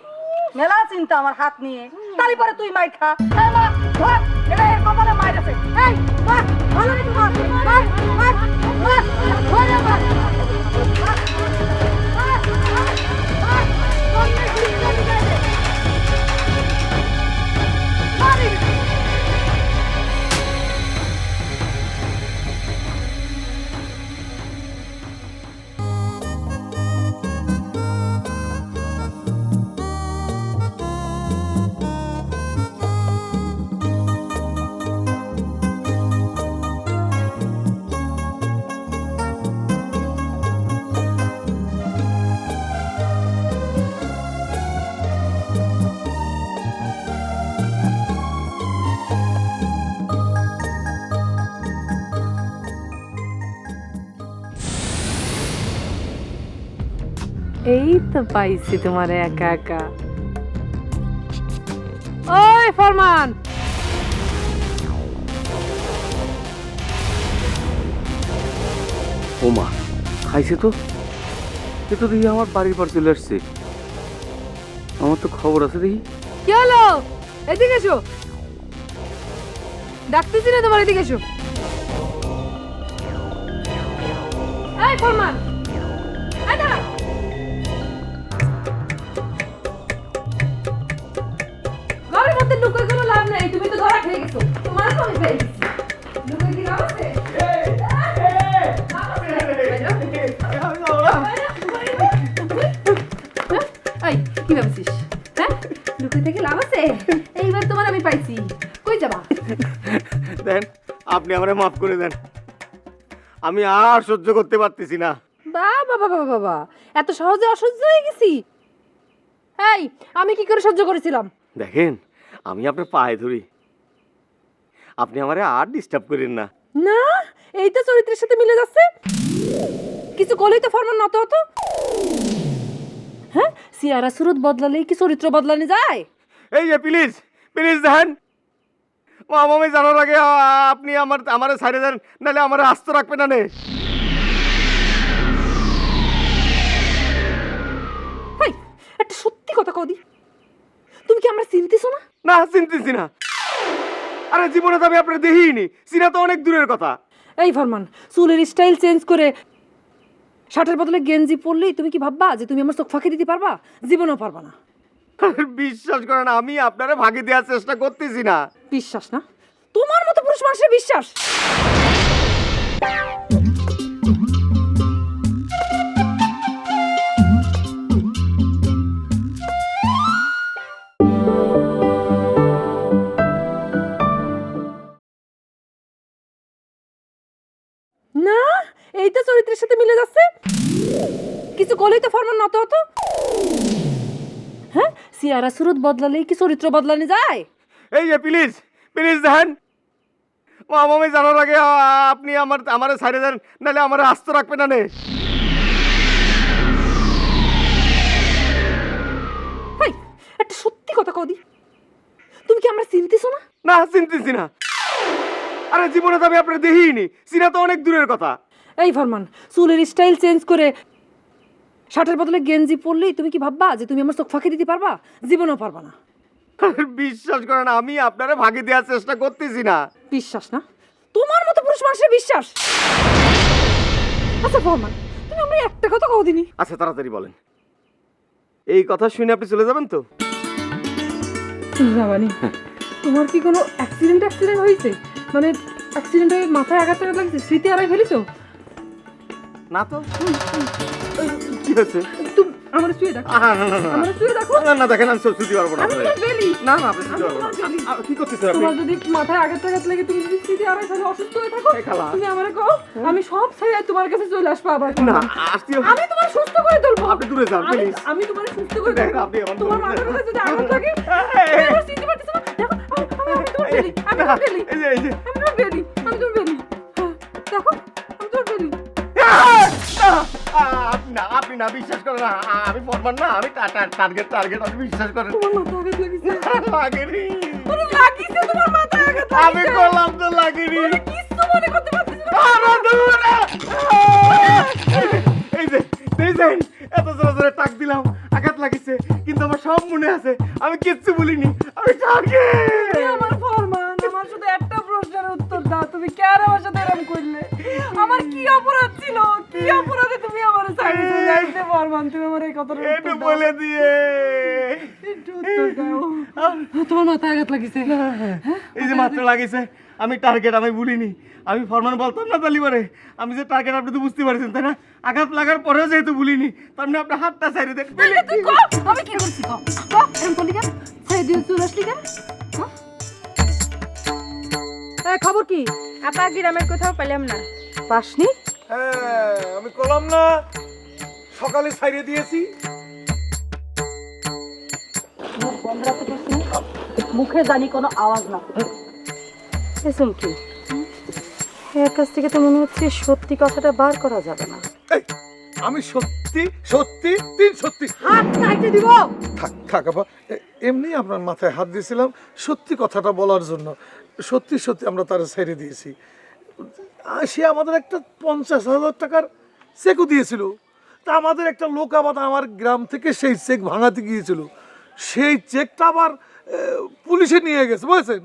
মেলা চিন্তা আমার হাত নিয়ে, তালি পরে তুই মাই খা। এই মা, ধর, এটা এর কপালে মাইর আছে। এই মা, ভালো করে ধর, মার, মার, মার, ধর রে মা। এই তো পাইছি তোমার একা একা। ওই ফরমান, ও মা, খাইছে তো? এ তো দেখি আমার বাড়ির পর চলে আসছে। আমার তো খবর আছে দেখি। কি হলো? এদিকে এসো, ডাকতেছি না তোমার, এদিকে এসো। এই ফরমান, এই দাঁড়া। ঘরের মধ্যে লুকিয়ে কোনো লাভ নাই, তুমি তো ধরা খেয়ে গেছো। তোমার তো আমি পেয়ে গেছি। লুকিয়ে কি লাভ আছে? এই কি ভাবছিস? হ্যাঁ, লুকিয়ে থেকে লাভ আছে? এইবার তোমার আমি পাইছি। কই যাবা? দেন, আপনি আমারে মাফ করে দেন, আমি আর সহ্য করতে পারতেছি না। বাবা বাবা বাবা, এত সহজে অসহ্য হয়ে গেছি? এই, আমি কি করে সহ্য করেছিলাম? দেখেন, আমি আপনার পায়ে ধরি, আপনি আমারে আর ডিস্টার্ব করেন না। না, এই তো চরিত্রের সাথে মিলে যাচ্ছে। কিছু কলেই তো ফরমান নত হতো। হ্যাঁ, সিয়ারা সুরত বদলালেই কি চরিত্র বদলানো যায়? এই যে প্লিজ প্লিজ দেখেন, মামামি জানার আগে আপনি আমারে ছাড়ে দেন, নাহলে আমারে আস্ত রাখবে না নে। এই, একটা সত্যি কথা কদি, তুমি কি আমরা চিনতেছো না? না, চিনতেছি না। আরে জীবনে তো আমি আপনার দেখিনি, চিনা তো অনেক দূরের কথা। এই ফরমান, চুলের স্টাইল চেঞ্জ করে শার্টের বদলে গেঞ্জি পরলেই তুমি কি ভাববা যে তুমি আমার চোখ ফাঁকি দিতে পারবা? জীবনেও পারবা না। বিশ্বাস করেন, আমি আপনারে ভাগে দেওয়ার চেষ্টা করতেছি না। বিশ্বাস না? তোমার মতো পুরুষ মানুষের বিশ্বাস? না, এই তো চরিত্রের সাথে মিলে যাচ্ছে। কিছু কলেই তো ফরমান নত হতো। হ্যাঁ, সিয়ারা সুরত বদলালেই কি চরিত্র বদলানো যায়? এই যে প্লিজ প্লিজ দেখেন, মামামি জানার আগে আপনি আমারে ছাড়ে দেন, নাহলে আমারে আস্ত রাখবে না নে। এই, একটা সত্যি কথা কদি, তুমি কি আমরা চিনতেছো না? না, চিনতেছি না। আরে জীবনে তো আমি আপনার দেখিনি, চিনা তো অনেক দূরের কথা। এই ফরমান, চুলের স্টাইল চেঞ্জ করে শার্টের বদলে গেঞ্জি পরলেই তুমি কি ভাববা যে তুমি আমার চোখ ফাঁকি দিতে পারবা? জীবনেও পারবা না। বিশ্বাস করেন, আমি আপনারে ভাগে দেওয়ার চেষ্টা করতেছি না। বিশ্বাস না? তোমার মতো পুরুষ মানুষের বিশ্বাস? আচ্ছা ফরমান, তুমি আমরা একটা কথা কও দিনি। আচ্ছা তাড়াতাড়ি বলেন, এই কথা শুনে আপনি চলে যাবেন তো? যাবানি? তোমার কি কোনো অ্যাক্সিডেন্ট হয়েছে? মানে অ্যাক্সিডেন্ট হয়ে মাথায় আঘাত লাগছে, স্মৃতি হারাই ফেলেছো? না তো। কি হয়েছে? আমার শুয়ে দেখো আমার শুয়ে দেখো না দেখেন আমি ছুটি পারবো না আমি তোমার বেলি না আপনি ছুটি পারবো না কি করতেছেন আপনি তোমার যদি মাথায় আঘাত লাগে তুমি যদি স্মৃতি আর তাহলে অসুস্থ হয়ে থাকো তুমি আমারে কও আমি সব ছেড়ে তোমার কাছে চলে আসবো আবার না আসতে আমি তোমার সুস্থ করে তুলবো আপনি দূরে যান প্লিজ আমি তোমার সুস্থ করে দেখেন, তুলবো আপনি আমার তোমার দূরে মাথার যান। কাছে যদি আঘাত লাগে তুমি আমার স্মৃতি পারতেছ না দেখো আমি তোমার বেলি আমি তোমার বেলি এই যে আমি তোমার বেলি আমি তোমার বেলি দেখো আমি তোমার বেলি আপনি না বিশ্বাস করেন না আমি ফরমান না আমি টার্গেট আমি বিশ্বাস করেন তোমার মাথায় আঘাত লাগিছে লাগেনি ওরে লাগিছে তোমার মাথায় আঘাত লাগিছে আমি করলাম তো লাগেনি কিচ্ছু মনে করতে পারতেছ না এই যে এত জোরে জোরে টাক দিলাম আঘাত লাগিছে কিন্তু আমার সব মনে আছে আমি কিচ্ছু বলিনি আমি টার্গেট আমার ফরমান আমার শুধু একটা প্রশ্নের উত্তর দাও তুমি কেন আমার সাথে এরকম করলে আমার কি অপরাধ ছিল কি অপরাধে তুমি আমার সাইডে চলে আসতে ফরমান তুমি আমার এই কথাটা একটু বলে দিয়ে একটু উত্তর দাও তোমার মাথায় আঘাত লাগিছে এই যে মাত্র লাগিছে আমি টার্গেট আমি ভুলিনি আমি ফরমান বলতাম না তালিবারে আমি যে টার্গেট আপনি তো বুঝতে পারছেন তাই না আঘাত লাগার পরেও যেহেতু ভুলিনি তার মানে আপনার হাতটা ছাড়িয়ে দেন তুই কো আমি কি করছি কো এরকম করলি কেন ছেড়ে দিয়ে চলে আসলি কেন খবর কি আপা গ্রামের কোথাও পেলাম না পাসনি হ্যাঁ আমি করলাম না সকালে ছাইরে দিয়েছি মুখ বন্ধ রাখতে পারছি না মুখে জানি কোনো আওয়াজ না এসম কি এর কাছ থেকে তো মনে হচ্ছে সত্যি কথাটা বার করা যাবে না এই আমি সত্যি সত্যি তিন সত্যি হাত কাটে দিব থাক থাক আপা এমনি আপনার মাথায় হাত দিয়েছিলাম সত্যি কথাটা বলার জন্য সত্যি সত্যি আমরা তার ছেড়ে দিয়েছি সে আমাদের একটা 50,000 টাকার চেকও দিয়েছিল তা আমাদের একটা লোক আবার আমার গ্রাম থেকে সেই চেক ভাঙাতে গিয়েছিল সেই চেকটা আবার পুলিশে নিয়ে গেছে বুঝেছেন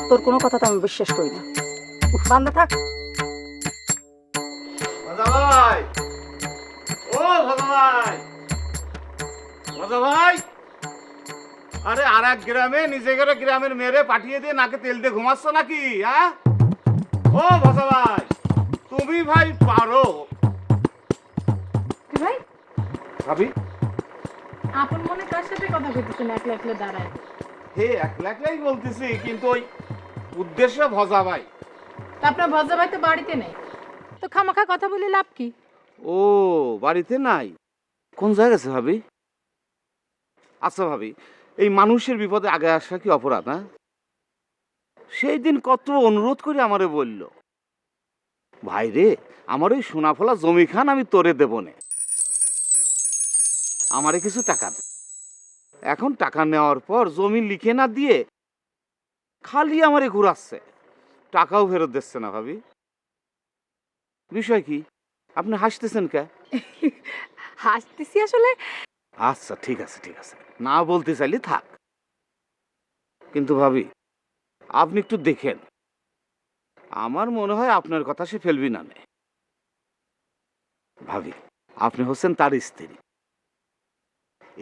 তোর কোনো কথা তো আমি বিশ্বাস করি না বান্ধা থাক ভাই ও ভাই ভাই আরে আর এক গ্রামে নিজেদের গ্রামের মেরে পাঠিয়ে দিয়ে নাকে তেল দিয়ে ঘুমাচ্ছ নাকি হ্যাঁ ও ভাজা ভাই তুমি ভাই পারো ভাই ভাবি আপন মনে কার সাথে কথা বলতেছেন একলা একলা দাঁড়ায় হে একলা একলাই বলতেছি কিন্তু ওই উদ্দেশ্য ভজা ভাই তা আপনার ভজা ভাই তো বাড়িতে নেই তো খামাখা কথা বলে লাভ কি ও বাড়িতে নাই কোন জায়গা গেছে ভাবি আচ্ছা ভাবি এই মানুষের বিপদে আগে আসা কি অপরাধ না সেই দিন কত অনুরোধ করে আমারে বলল ভাই রে আমার ওই সোনাফলা জমি খান আমি তোরে দেব নে আমারে কিছু টাকা দে এখন টাকা নেওয়ার পর জমি লিখে না দিয়ে খালি আমারে ঘুরাচ্ছে টাকাও ফেরত দিচ্ছে না ভাবি বিষয় কি আপনি হাসতেছেন কে হাসতেছি আসলে আচ্ছা ঠিক আছে না বলতে চাইলে থাক কিন্তু ভাবি আপনি একটু দেখেন আমার মনে হয় আপনার কথা সে ফেলবি না নে ভাবি আপনি হচ্ছেন তার স্ত্রী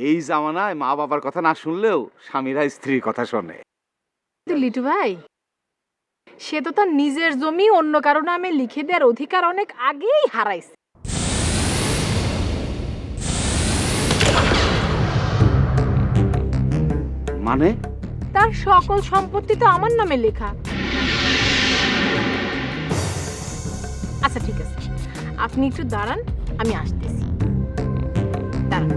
এই জামানায় মা বাবার কথা না শুনলেও স্বামীরা স্ত্রীর কথা শোনে লিটু ভাই সে তো তার নিজের জমি অন্য কারো নামে লিখে দেওয়ার অধিকার অনেক আগেই হারাইছে মানে তার সকল সম্পত্তি তো আমার নামে লেখা আচ্ছা ঠিক আছে আপনি একটু দাঁড়ান আমি আসতেছি দাঁড়ান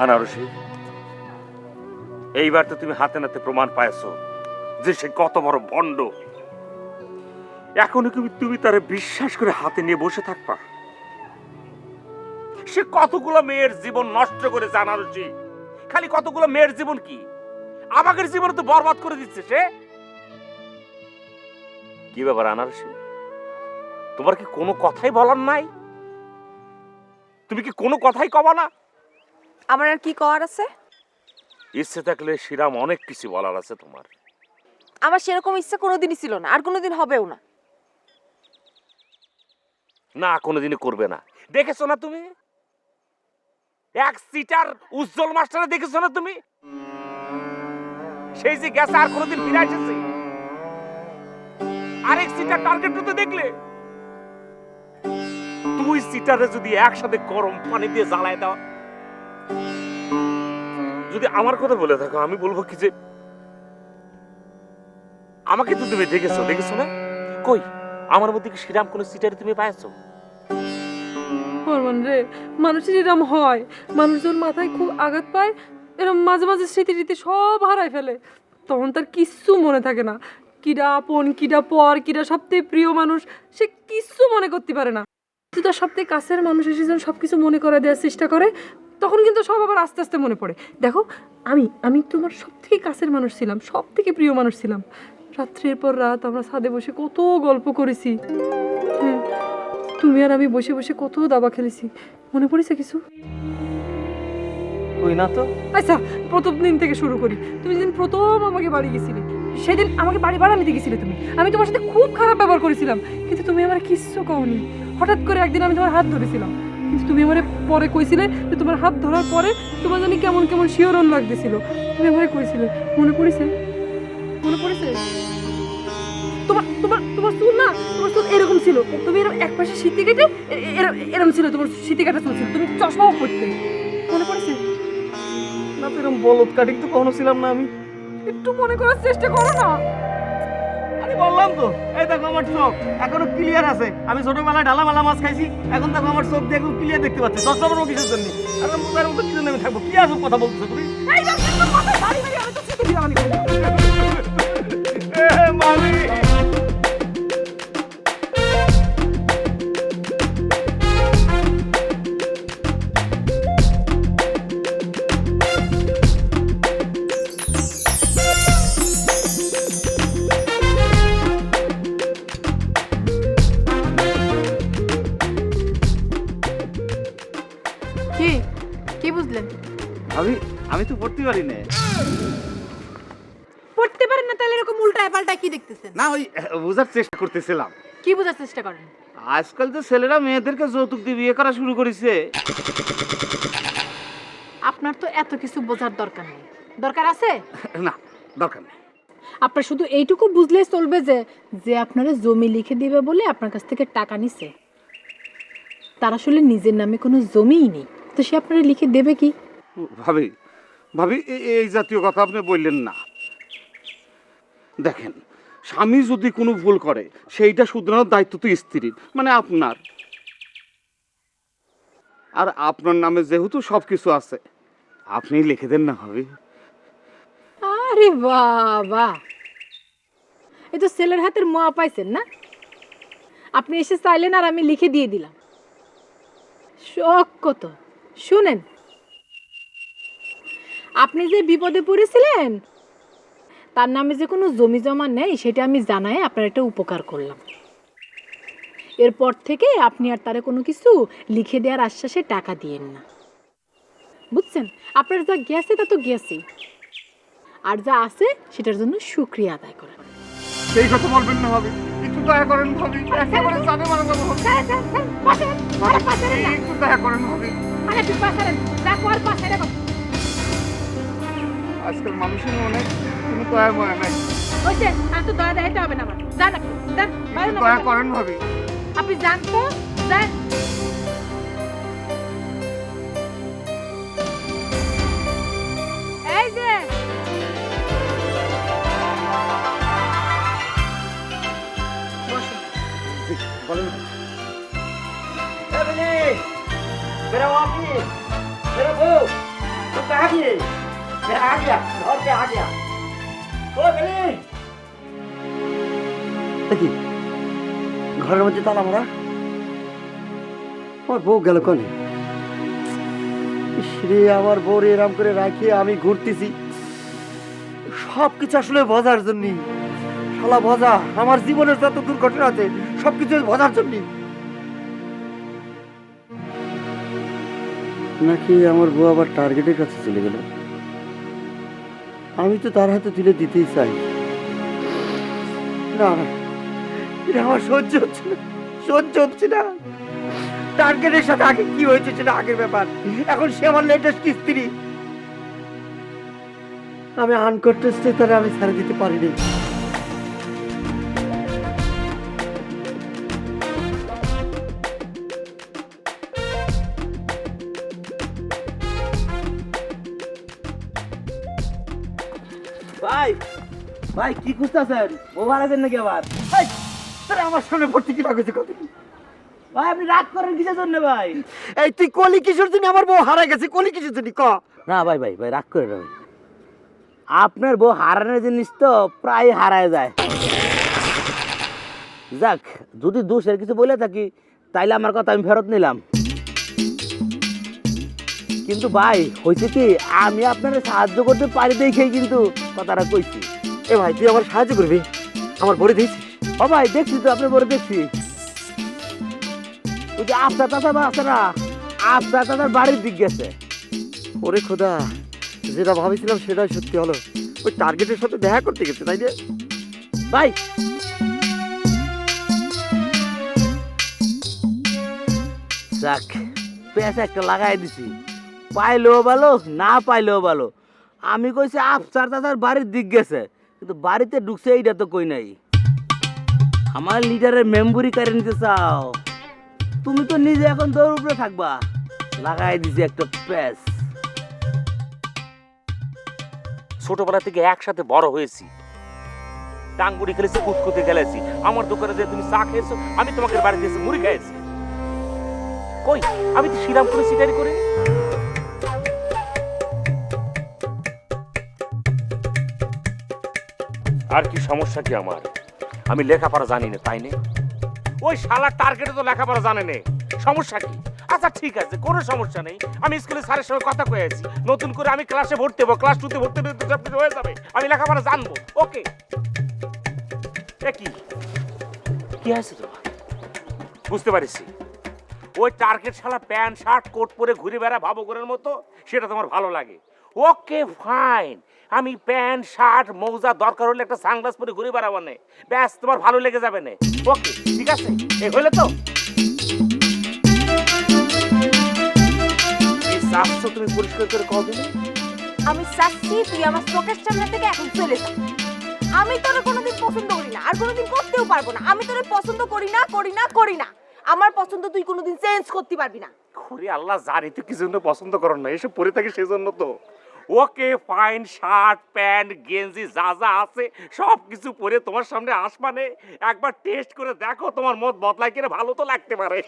আনারসি এইবার তো তুমি হাতে নাতে প্রমাণ পাইছো যে সে কত বড় ভণ্ড। এখনো কি তুমি তারে বিশ্বাস করে হাতে নিয়ে বসে থাকবা? সে কতগুলো মেয়ের জীবন নষ্ট করে জানার উচিত। খালি কতগুলো মেয়ের জীবন কি, আমাদের জীবন তো বরবাদ করে দিচ্ছে সে। কি ব্যাপার আনারসি, তোমার কি কোনো কথাই বলার নাই? তুমি কি কোনো কথাই কবা না? আমার আর কি করার আছে? ইচ্ছে থাকলে শিরাম অনেক কিছু বলার আছে তোমার। আমার সেরকম ইচ্ছা কোনোদিনই ছিল না, আর কোনোদিন হবেও না। না, কোনোদিনই করবে না। দেখেছো না তুমি এক সিটার উজ্জ্বল মাস্টারে, দেখেছো না তুমি? সেই যে গেছে আর কোনোদিন ফিরে এসেছে। আরেক সিটার টার্গেট তো দেখলে, তুই সিটারে যদি একসাথে গরম পানি দিয়ে জ্বালায় দাও, যদি আমার কথা বলে থাকো, আমি বলবো কি যে আমাকে তো তুমি দেখেছো, দেখেছো না? কই আমার মধ্যে কি সেরাম কোন সিটারে তুমি পাইছো? ফরমান রে, মানুষের এরম হয়, মানুষ যখন মাথায় খুব আঘাত পায়, এরম মাঝে মাঝে স্মৃতি সব হারায় ফেলে, তখন তার কিচ্ছু মনে থাকে না। কিরা আপন, কিরা পর, কিরা সবথেকে প্রিয় মানুষ, সে কিচ্ছু মনে করতে পারে না। কিন্তু তার সবথেকে কাছের মানুষ এসে যখন সবকিছু মনে করে দেওয়ার চেষ্টা করে, তখন কিন্তু সব আবার আস্তে আস্তে মনে পড়ে। দেখো, আমি তোমার সবথেকে কাছের মানুষ ছিলাম, সবথেকে প্রিয় মানুষ ছিলাম। রাত্রের পর রাত আমরা ছাদে বসে কত গল্প করেছি, তুমি আর আমি বসে বসে কত দাবা খেলেছি, মনে পড়েছে কিছু? ওই না তো। আচ্ছা, প্রথম দিন থেকে শুরু করি। তুমি যেদিন প্রথম আমাকে বাড়ি গেছিলে, সেদিন আমাকে বাড়ি ভাড়া নিতে গেছিলে তুমি। আমি তোমার সাথে খুব খারাপ ব্যবহার করেছিলাম, কিন্তু তুমি আমার কিচ্ছু কওনি। হঠাৎ করে একদিন আমি তোমার হাত ধরেছিলাম, কিন্তু তুমি আমারে পরে কইছিলে যে তোমার হাত ধরার পরে তোমার জানি কেমন কেমন শিহরণ লাগতেছিল। তুমি আমারে কইছিলে, মনে পড়েছে? মনে পড়েছে? তোমার তোমার তোমার চুল না, তোমার চুল এরকম ছিল, তুমি এরকম এক পাশে সিটি কেটে এরকম ছিল, তোমার সিটি কাটা চুল ছিল, তুমি চশমাও পরতে। মনে পড়েছে? না তো, এরকম বলদ কাটিং তো কখনো ছিলাম না আমি। একটু মনে করার চেষ্টা করো না। আমি বললাম তো, এই দেখো আমার চোখ এখনো ক্লিয়ার আছে। আমি ছোটবেলায় ডালা মালা মাছ খাইছি, এখন দেখো আমার চোখ দিয়ে একদম ক্লিয়ার দেখতে পাচ্ছি। দশটা বড় কিসের জন্য? আর মুখের মতো কি জন্য আমি থাকবো? কি আসব কথা বলছো তুমি? এই দেখো, মাথায় বাড়ি বাড়ি আমি তো চিঠি দিলাম। মামি, কি বুঝলেন? আমি তো পড়তে পারি না। পড়তে পারেন না, তাহলে এরকম উল্টায় পাল্টায় কি দেখতেছেন? না, ওই বোঝার চেষ্টা করতেছিলাম। কি বোঝার চেষ্টা করেন? আজকাল তো ছেলেরা মেয়েদেরকে যৌতুক দিয়ে বিয়ে করা শুরু করেছে। আপনার তো এত কিছু বোঝার দরকার নেই। দরকার আছে? না, দরকার নেই। আপনার শুধু এইটুকু বুঝলেই চলবে যে যে আপনারা জমি লিখে দিবে বলে আপনার কাছ থেকে টাকা নিছে, তার আসলে নিজের নামে কোনো জমিই নেই, তো সে আপনারা লিখে দেবে কি? ভাবি ভাবি এই জাতীয় কথা আপনি বললেন না। দেখেন, স্বামী যদি কোনো ভুল করে, সেইটা শুধরানোর দায়িত্ব তো স্ত্রীর, মানে আপনার। আর আপনার নামে যেহেতু সবকিছু আছে, আপনি লিখে দেন না ভাবি। আরে বাবা, এই তো ছেলের হাতের মোয়া পাইছেন না? আপনি এসে চাইলেন আর আমি লিখে দিয়ে দিলাম। শখ কত! শুনেন, আপনি যে বিপদে পড়েছিলেন, তার নামে যে কোনো জমি জমা নেই সেটা আমি জানাই আপনার একটা উপকার করলাম। এরপর থেকে আপনি আর তারে কোনো কিছু লিখে দেওয়ার আশ্বাসে টাকা দিয়েন না, বুঝছেন? আপনার যা গেছে তা তো গেছেই, আর যা আছে সেটার জন্য শুকরিয়া আদায় করেন। সেই কথা বলবেন না ভাবি, একটু দয়া করেন ভাবি, একেবারে জানে মানে যাবো ভাবি। একটু দয়া করেন ভাবি। আজকাল মানুষের মনে কোনো দয়া মনে নাই। তো দয়া দেখাইতে হবে না আমার, জান আপনি, জান, দয়া করেন ভাবি। আপনি জান তো, জান। এই যে বলেন। मेरा वापिस, मेरा बहू, तो कहाँ गए? मैं आ गया, घर पे आ गया। ओ बनी, দেখি ঘরের মধ্যে তালা মারা, আমার বউ গেল কনে? রে আমার বউ এরাম করে রাখিয়ে আমি ঘুরতেছি, সবকিছু আসলে ভজার জন্য। শালা ভজা, আমার জীবনের যত দুর্ঘটনা আছে সবকিছু ভজার জন্য। নাকি আমার বউ আবার টার্গেটের কাছে চলে গেল? আমি তো তার হাতে তুলে দিতেই চাই না, এটা আমার সহ্য হচ্ছে না, সহ্য হচ্ছে না। টার্গেটের সাথে আগে কি হয়েছে সেটা আগের ব্যাপার, এখন সে আমার লেটেস্ট স্ত্রী। আমি আনকন্টেস্টে তারা আমি ছেড়ে দিতে পারিনি। ভাই ভাই কি খুঁজতেছেন? বউ হারাইছেন নাকি আবার? আমার সামনে ভর্তি কি লাগছে কত? ভাই আপনি রাগ করেন কিসের জন্য ভাই? এই তুই কলি কিশোর জন্য আমার বউ হারাই গেছে, কলি কিশোর জন্য ক? না ভাই ভাই ভাই রাগ করে না ভাই, আপনার বউ হারানোর জিনিস তো প্রায় হারায় যায়। যাক, যদি দোষের কিছু বলে থাকি তাইলে আমার কথা আমি ফেরত নিলাম। কিন্তু ভাই হয়েছে কি, আমি আপনার সাহায্য করতে পারি দেখেই কিন্তু কথাটা কইছি। এ ভাই তুই আমার সাহায্য করবি? আমার বলে দিয়েছিস? ও ভাই দেখছি তো, আপনার বলে দেখছি। ওই যে আফসার চাচা বা আছে না, আফসার চাচার বাড়ির দিক গেছে। ওরে খোদা, যেটা ভাবেছিলাম সেটাই সত্যি হলো, ওই টার্গেটের সাথে দেখা করতে গেছে তাই রে ভাই। যাক, পেঁচ একটা লাগাই দিছি, পাইলেও ভালো না পাইলেও ভালো। আমি কইছি আফসার চাচার বাড়ির দিক গেছে, কিন্তু বাড়িতে ঢুকছে এইটা তো কই নাই। আমার লিডারের মেম্বুরি কারে নিতে চাও? তুমি তো নিজে এখন দৌড় উপরে থাকবা। লাগাই দিছি একটা প্যাচ। ছোটবেলা থেকে একসাথে বড় হয়েছি, টাঙ্গুড়ি খেলেছি, কুতকুতে খেলেছি। আমার দোকানে যে তুমি চা খেয়েছো, আমি তোমাকে বাড়িতে এসে মুড়ি খাইছি। কই, আমি তো শ্রীরাম করে সিটারি করি। আর কি সমস্যা কি আমার? আমি লেখাপড়া জানি না তাই না? ওই শালা টার্গেটে তো লেখাপড়া জানে না, সমস্যা কি? আচ্ছা ঠিক আছে, কোনো সমস্যা নেই। আমি স্কুলে স্যারের সঙ্গে কথা কয়ে আছি, নতুন করে আমি ক্লাসে ভর্তি হবো, ক্লাস 2তে ভর্তি হয়ে যাবে, আমি লেখাপড়া জানবো। ওকে, কি কি আছে তো বুঝতে পারছি। ওই টার্গেট শালা প্যান্ট শার্ট কোট পরে ঘুরে বেড়া ভাবুকরের মতো, সেটা তোমার ভালো লাগে। ওকে ফাইন, আমি প্যান্ট শার্ট মৌজা দরকার হলে একটা সানগ্লাস পরে ঘুরে বেড়াবো না, ব্যাস তোমার ভালো লেগে যাবে না। ওকে ঠিক আছে, এই হলে তো তুমি পরিষ্কার করে কও দিলে। আমি চাচ্ছি তুই আমার চোখের সামনে থেকে এখন চলে যা। আমি তোরে কোনোদিন পছন্দ করি না, আর কোনোদিন করতেও পারবো না। আমি তোরে পছন্দ করি না, করি না, করি না। আমার পছন্দ তুই কোনোদিন চেঞ্জ করতে পারবি না। ওরে আল্লাহ, জানি তো কি জন্য পছন্দ করো না, এসব পরে থাকি সেজন্য তো। ওকে ফাইন, শার্ট প্যান্ট গেঞ্জি যা যা আছে সব কিছু পরে তোমার সামনে আসমানে একবার টেস্ট করে দেখো, তোমার মত বদলায় কিনা, ভালো তো লাগতে পারে।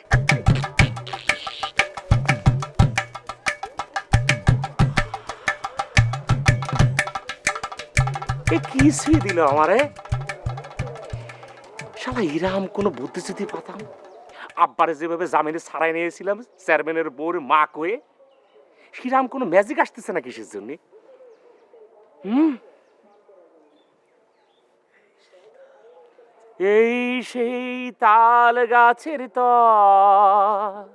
কি শুয়ে দিল আমারে শালা, ইরাম কোনো বুদ্ধিসুদ্ধি পাতাম। আব্বারে যেভাবে জামিনে ছাড়াই নিয়েছিলাম চেয়ারম্যানের বউর মা কয়ে, সেরাম কোনো ম্যাজিক আসতেছে না কিসের জন্য? এই সেই তাল গাছের তল,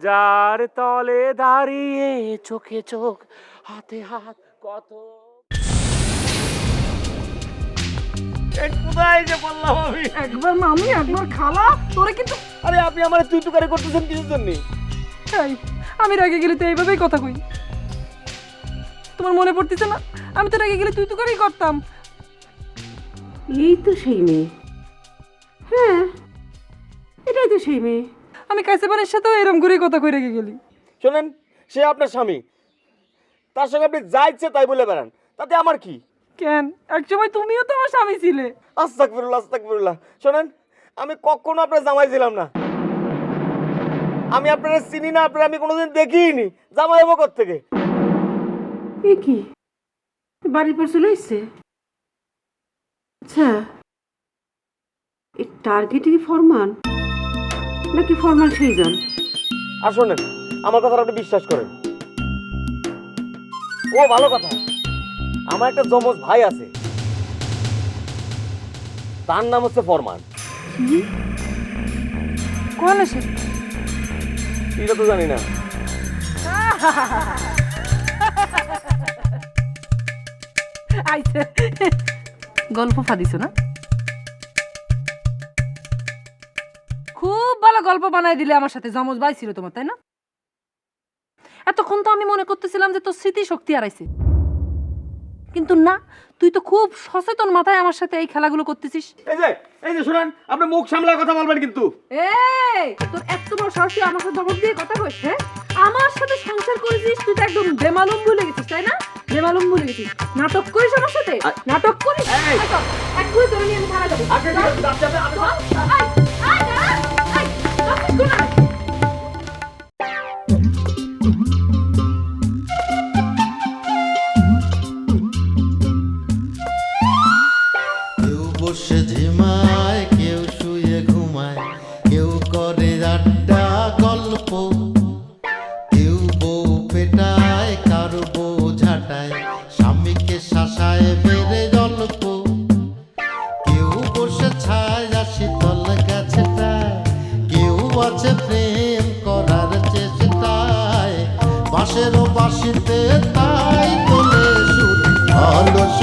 যার তলে দাঁড়িয়ে চোখে চোখ হাতে হাত কত। কোথায় যে বললাম আমি, একবার মামি একবার খালা, তোরে কিন্তু। আরে আপনি আমার তুই তুকারে করতেছেন কিসের জন্য? আমি রেগে গেলে তো এইভাবেই কথা কই। তোমার মনে পড়তেছে না, আমি তো রেগে গেলে তুই তুকারেই করতাম। এই তো সেই মেয়ে। হ্যাঁ, এটাই তো সেই মেয়ে। আমি কাইসেবানের সাথেও এরকম করে কথা কই রেগে গেলি। শোনেন, সে আপনার স্বামী, তার সঙ্গে আপনি যা ইচ্ছে তাই বলে বেড়ান, তাতে আমার কি? কেন, একসময় তুমিও তো আমার স্বামী ছিলে। আস্তাগফিরুল্লাহ আস্তাগফিরুল্লাহ। শোনেন, আমি কখনো আপনার জামাই ছিলাম না, আমি আপনারা চিনি না, আপনারা আমি কোনোদিন দেখিনি। জামাই হবো কোত্থেকে? এ কি বাড়ির পর চলে এসছে? আচ্ছা এই টার্গেটে কি ফরমান নাকি ফরমান সেই যান? আর শোনেন, আমার কথা আপনি বিশ্বাস করেন, ও ভালো কথা। আমার একটা জমজ ভাই আছে, তার নাম হচ্ছে ফরমান। কোন আছে? এটা তো জানি না। আইছে গল্প ফাদিছো না? খুব ভালো গল্প বানাই দিলে আমার সাথে। জমজ ভাই ছিল তোমার, তাই না? এতক্ষণ তো আমি মনে করতেছিলাম যে তোর স্মৃতি শক্তি হারাইছে, কিন্তু না, তুই তো খুব সচেতন মাথায় আমার সাথে এই খেলাগুলো করতেছিস। এই যে শুনেন, আপনি মুখ সামলায় কথা বলবেন কিন্তু। এই তোর এত বড় সাহস, তুই আমার সাথে ধমক দিয়ে কথা কইছ? হ্যাঁ, আমার সাথে সংসার করেছিস, তুই তো একদম বেমালুম ভুলে গেছিস, তাই না? বেমালুম ভুলে গেছিস, নাটক করিস আমার সাথে, নাটক করিস। একটু তোর নিয়ে আমি থানা যাবো। কেউ বসে ঝিমায়, কেউ শুয়ে ঘুমায়, কেউ করে আড্ডা গল্প, কেউ বউ পেটায়, কারো বউ ঝাঁটায়, স্বামীকে শাসায় বেড়ে গল্প, কেউ বসে ছায় শীতল গাছটায়, কেউ আছে প্রেম করার চেষ্টায়, বাঁশেরও বাঁশিতে তাই তোলে সুর, অলস